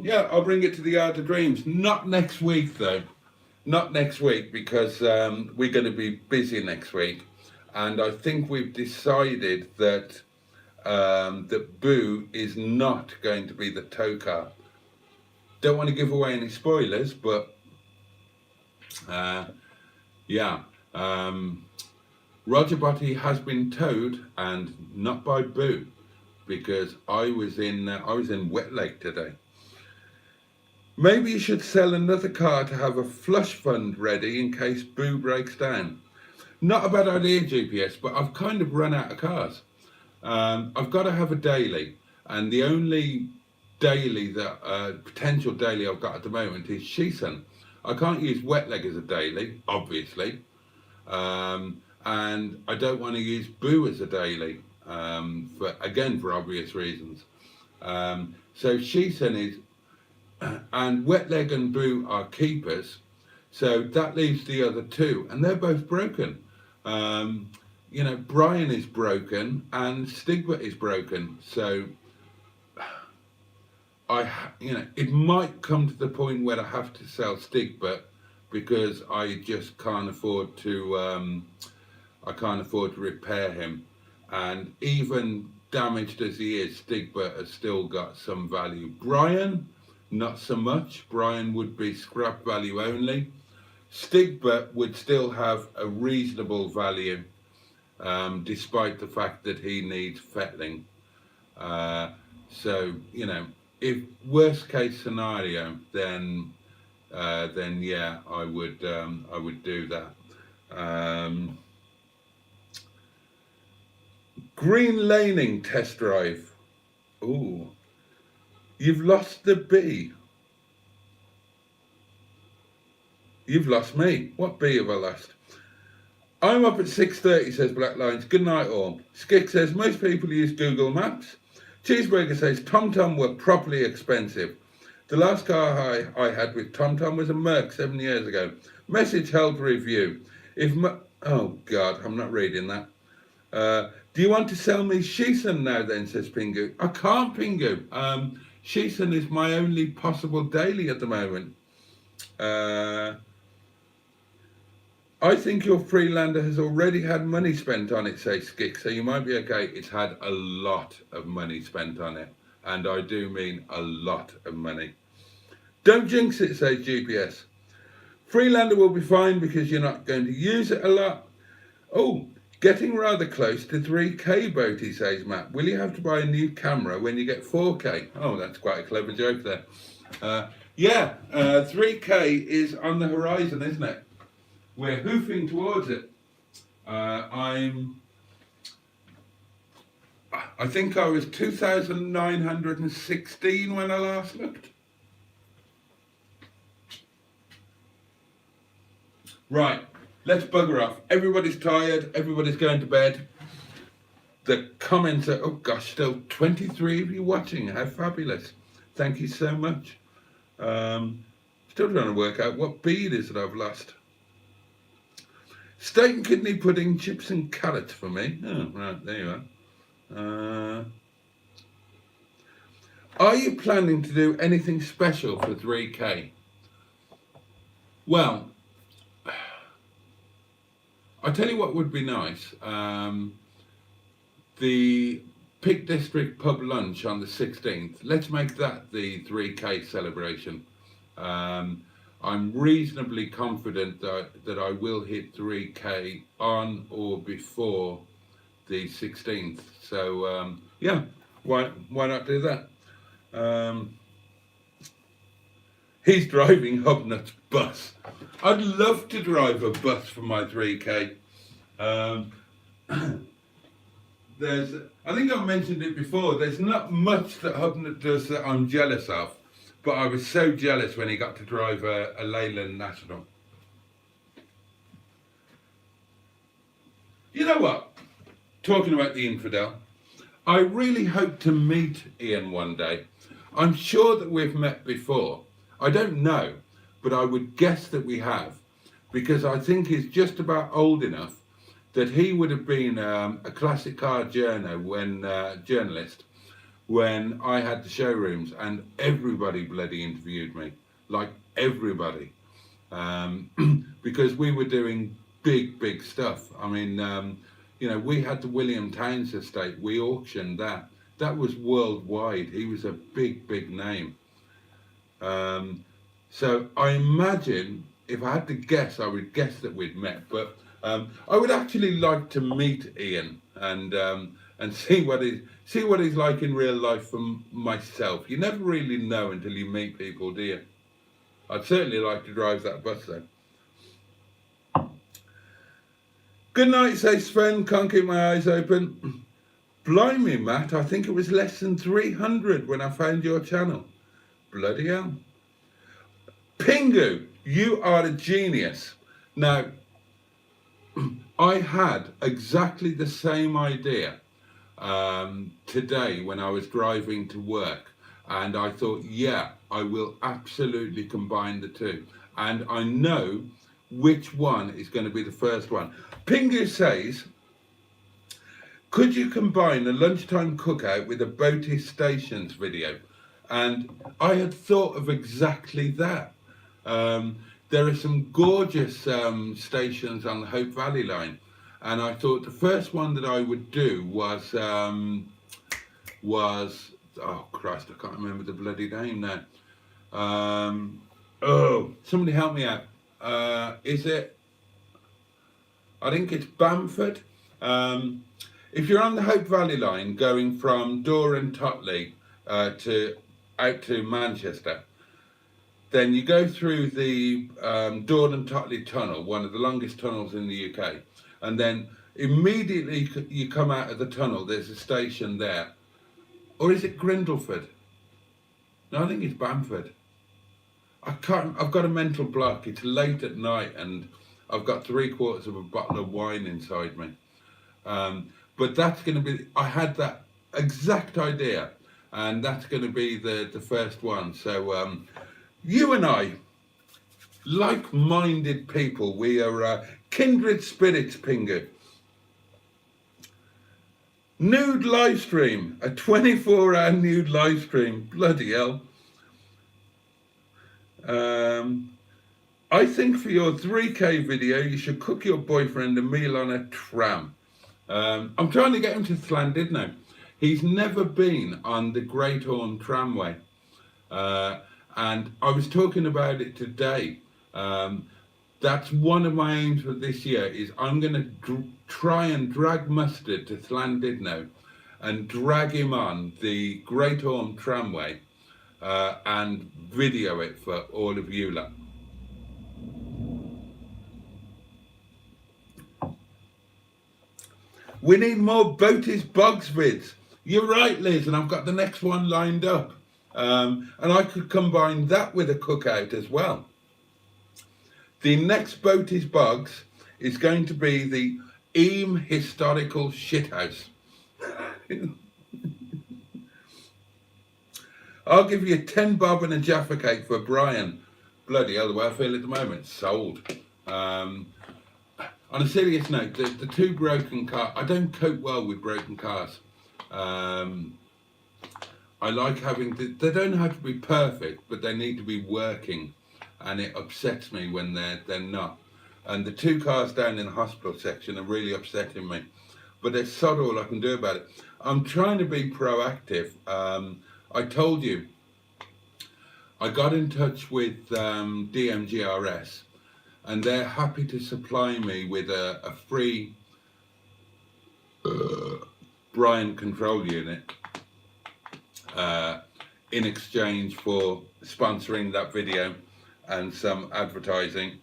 yeah, I'll bring it to the Yard of Dreams. Not next week though. Not next week, because we're going to be busy next week, and I think we've decided that that Boo is not going to be the tow car. Don't want to give away any spoilers, but yeah, Rogerbotty has been towed, and not by Boo, because I was in Wetleg today. Maybe you should sell another car to have a flush fund ready in case Boo breaks down. Not a bad idea, GPS, but I've kind of run out of cars. I've got to have a daily, and the only daily that potential daily I've got at the moment is Shison. I can't use Wetleg as a daily, obviously, and I don't want to use Boo as a daily, for obvious reasons. So Shison is, and Wetleg and Boo are keepers, so that leaves the other two, and they're both broken. You know, Brian is broken and Stigbürt is broken, so it might come to the point where I have to sell Stigbürt, because I just can't afford to repair him, and even damaged as he is, Stigbürt has still got some value. Brian, not so much. Brian would be scrap value only. Stigbürt would still have a reasonable value, despite the fact that he needs fettling. So, you know, if worst case scenario, then yeah, I would do that. Green laning test drive. Ooh, you've lost the bee. You've lost me. What bee have I lost? I'm up at 6:30, says Black Lines. Good night all. Skick says most people use Google Maps. Cheeseburger says TomTom were properly expensive. The last car I had with TomTom was a Merc 7 years ago. Message held review. Oh God, I'm not reading that. Do you want to sell me Shison now then, says Pingu? I can't, Pingu. Shison is my only possible daily at the moment. I think your Freelander has already had money spent on it, says Skick, so you might be okay. It's had a lot of money spent on it, and I do mean a lot of money. Don't jinx it, says GPS. Freelander will be fine because you're not going to use it a lot. Oh, getting rather close to 3K, Boaty, says Matt. Will you have to buy a new camera when you get 4K? Oh, that's quite a clever joke there. Yeah, 3K is on the horizon, isn't it? We're hoofing towards it. I think I was 2,916 when I last looked. Right, let's bugger off. Everybody's tired, everybody's going to bed. The comments are, oh gosh, still 23 of you watching. How fabulous. Thank you so much. Still trying to work out what bee it is that I've lost. Steak and kidney pudding, chips and carrots for me. Oh, right, there you are. Are you planning to do anything special for 3K? Well, I'll tell you what would be nice. The Peak District pub lunch on the 16th. Let's make that the 3K celebration. I'm reasonably confident that I will hit 3K on or before the 16th. So yeah, why not do that? He's driving Hubnut's bus. I'd love to drive a bus for my 3K. I think I've mentioned it before, there's not much that Hubnut does that I'm jealous of, but I was so jealous when he got to drive a Leyland National. You know what? Talking about the infidel, I really hope to meet Ian one day. I'm sure that we've met before. I don't know, but I would guess that we have, because I think he's just about old enough that he would have been a classic car journalist when I had the showrooms, and everybody bloody interviewed me, like everybody, because we were doing big stuff. I mean, you know, we had the William Towns estate, we auctioned that. That was worldwide. He was a big name. So I imagine, if I had to guess, I would guess that we'd met, but I would actually like to meet Ian and see what he's like in real life for myself. You never really know until you meet people, do you? I'd certainly like to drive that bus though. Good night, says Sven. Can't keep my eyes open. Blimey, Matt, I think it was less than 300 when I found your channel. Bloody hell. Pingu, you are a genius. Now, I had exactly the same idea today when I was driving to work, and I thought, yeah, I will absolutely combine the two, and I know which one is going to be the first one. Pingu says, could you combine a lunchtime cookout with a Boaty Stations video? And I had thought of exactly that. There are some gorgeous stations on the Hope Valley line, and I thought the first one that I would do was oh Christ, I can't remember the bloody name now. Oh, somebody help me out. Is it? I think it's Bamford. If you're on the Hope Valley line going from Dore and Totley out to Manchester, then you go through the Dore and Totley tunnel, one of the longest tunnels in the UK, and then immediately you come out of the tunnel, there's a station there. Or is it Grindleford? No, I think it's Bamford. I've got a mental block. It's late at night and I've got 3/4 of a bottle of wine inside me. But that's going to be, I had that exact idea, and that's going to be the first one. So you and I, like-minded people, we are kindred spirits, Pingu. Nude live stream, a 24-hour nude live stream, bloody hell. I think for your 3K video, you should cook your boyfriend a meal on a tram. I'm trying to get him to Llandudno. He's never been on the Great Orme tramway. And I was talking about it today. That's one of my aims for this year, is I'm going to try and drag Mustard to Llandudno and drag him on the Great Orme tramway and video it for all of you lot. We need more Boaty's Bogs vids. You're right, Liz, and I've got the next one lined up. And I could combine that with a cookout as well. The next Boaty's Bogs is going to be the Eam Historical Shithouse. I'll give you 10 bob and a Jaffa cake for Brian. Bloody hell, the way I feel at the moment, sold. On a serious note, the two broken cars, I don't cope well with broken cars. I like having, they don't have to be perfect, but they need to be working. And it upsets me when they're not. And the two cars down in the hospital section are really upsetting me. but there's sod all I can do about it. I'm trying to be proactive. I told you, I got in touch with DMGRS, and they're happy to supply me with a free Brian control unit in exchange for sponsoring that video and some advertising.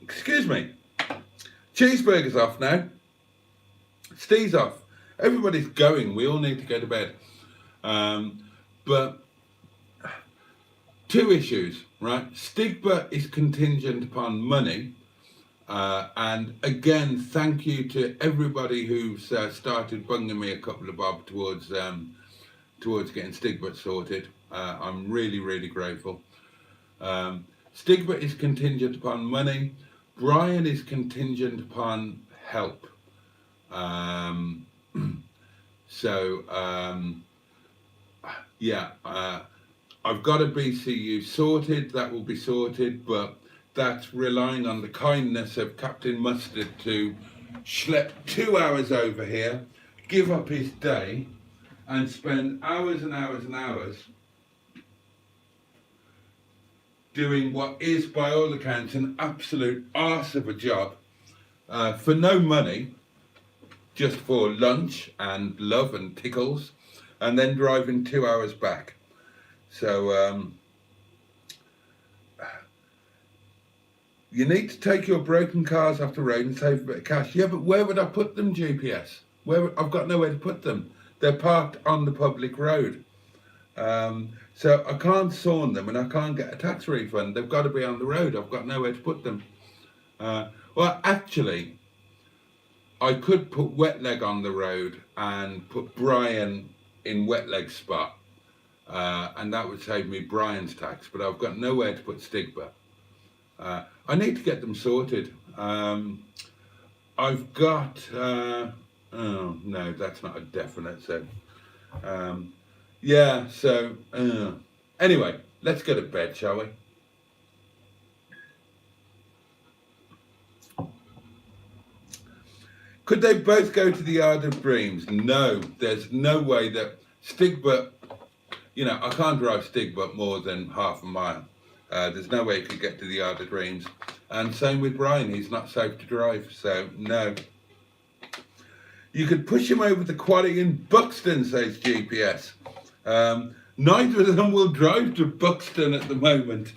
Excuse me. Cheeseburger's off now. Steve's off. Everybody's going. We all need to go to bed. But two issues, right? Stigbürt is contingent upon money. And again, thank you to everybody who's started bunging me a couple of bob towards getting Stigbürt sorted. I'm really, really grateful. Stigbürt is contingent upon money. Brian is contingent upon help. I've got a BCU sorted. That will be sorted, but that's relying on the kindness of Captain Mustard to schlep 2 hours over here, give up his day, and spend hours and hours and hours doing what is, by all accounts, an absolute arse of a job for no money, just for lunch and love and tickles, and then driving 2 hours back. So you need to take your broken cars off the road and save a bit of cash. Yeah, but where would I put them, GPS? I've got nowhere to put them. They're parked on the public road. So I can't sawn them and I can't get a tax refund. They've got to be on the road. I've got nowhere to put them. Well, actually, I could put Wetleg on the road and put Brian in Wetleg's spot. And that would save me Brian's tax, but I've got nowhere to put Stigbürt. I need to get them sorted. I've got, oh no, that's not a definite, so, yeah, so, anyway, let's go to bed, shall we? Could they both go to the Yard of Dreams? No, there's no way that Stigbürt, you know, I can't drive Stigbürt more than half a mile. There's no way he could get to the Yard of Dreams. And same with Brian, he's not safe to drive, so no. You could push him over the quarry in Buxton, says GPS. Neither of them will drive to Buxton at the moment.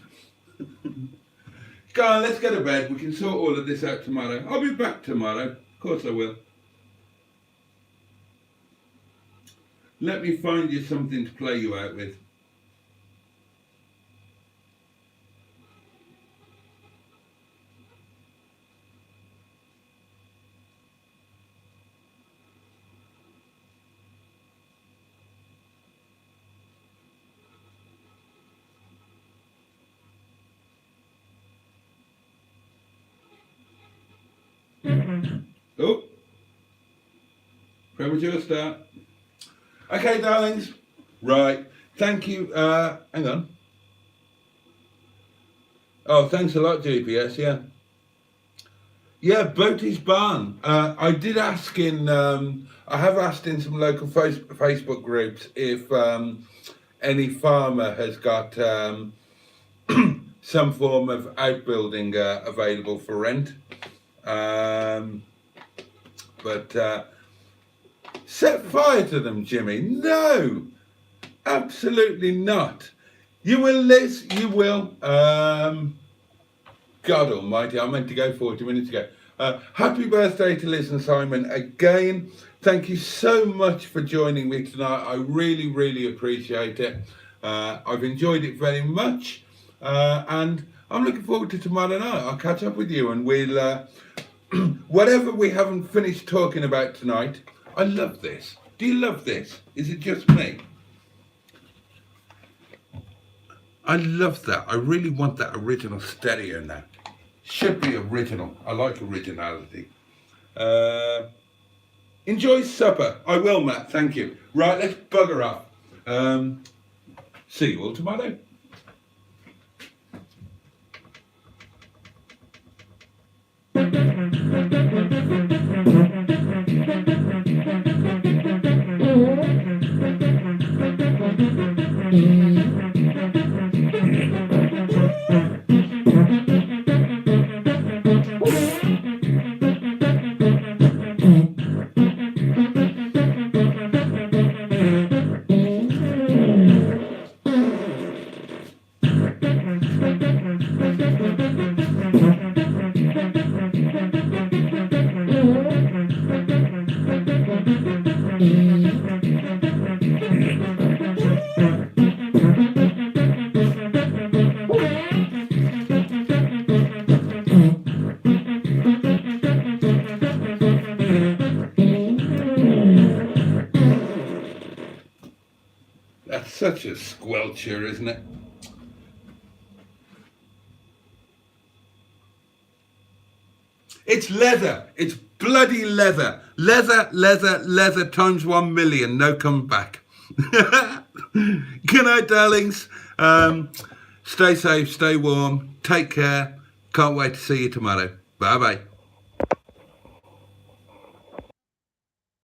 Go on, let's go to bed. We can sort all of this out tomorrow. I'll be back tomorrow. Of course I will. Let me find you something to play you out with. Oh, premature start. Okay, darlings. Right. Thank you. Hang on. Oh, thanks a lot, GPS. Yeah. Yeah, Boaty's barn. I did ask I have asked in some local Facebook groups if any farmer has got some form of outbuilding available for rent. But set fire to them, Jimmy. No, absolutely not. You will, Liz, you will. God almighty, I meant to go 40 minutes ago. Happy birthday to Liz and Simon again. Thank you so much for joining me tonight. I really, really appreciate it. I've enjoyed it very much. And I'm looking forward to tomorrow night. I'll catch up with you and we'll, whatever we haven't finished talking about tonight. I love this. Do you love this? Is it just me? I love that. I really want that original stereo now. Should be original. I like originality. Enjoy supper. I will, Matt. Thank you. Right, let's bugger off. See you all tomorrow. That's such a squelcher, isn't it? It's leather. It's bloody leather. Leather, leather, leather times 1 million. No coming back. Good night, darlings. Stay safe, stay warm. Take care. Can't wait to see you tomorrow. Bye-bye.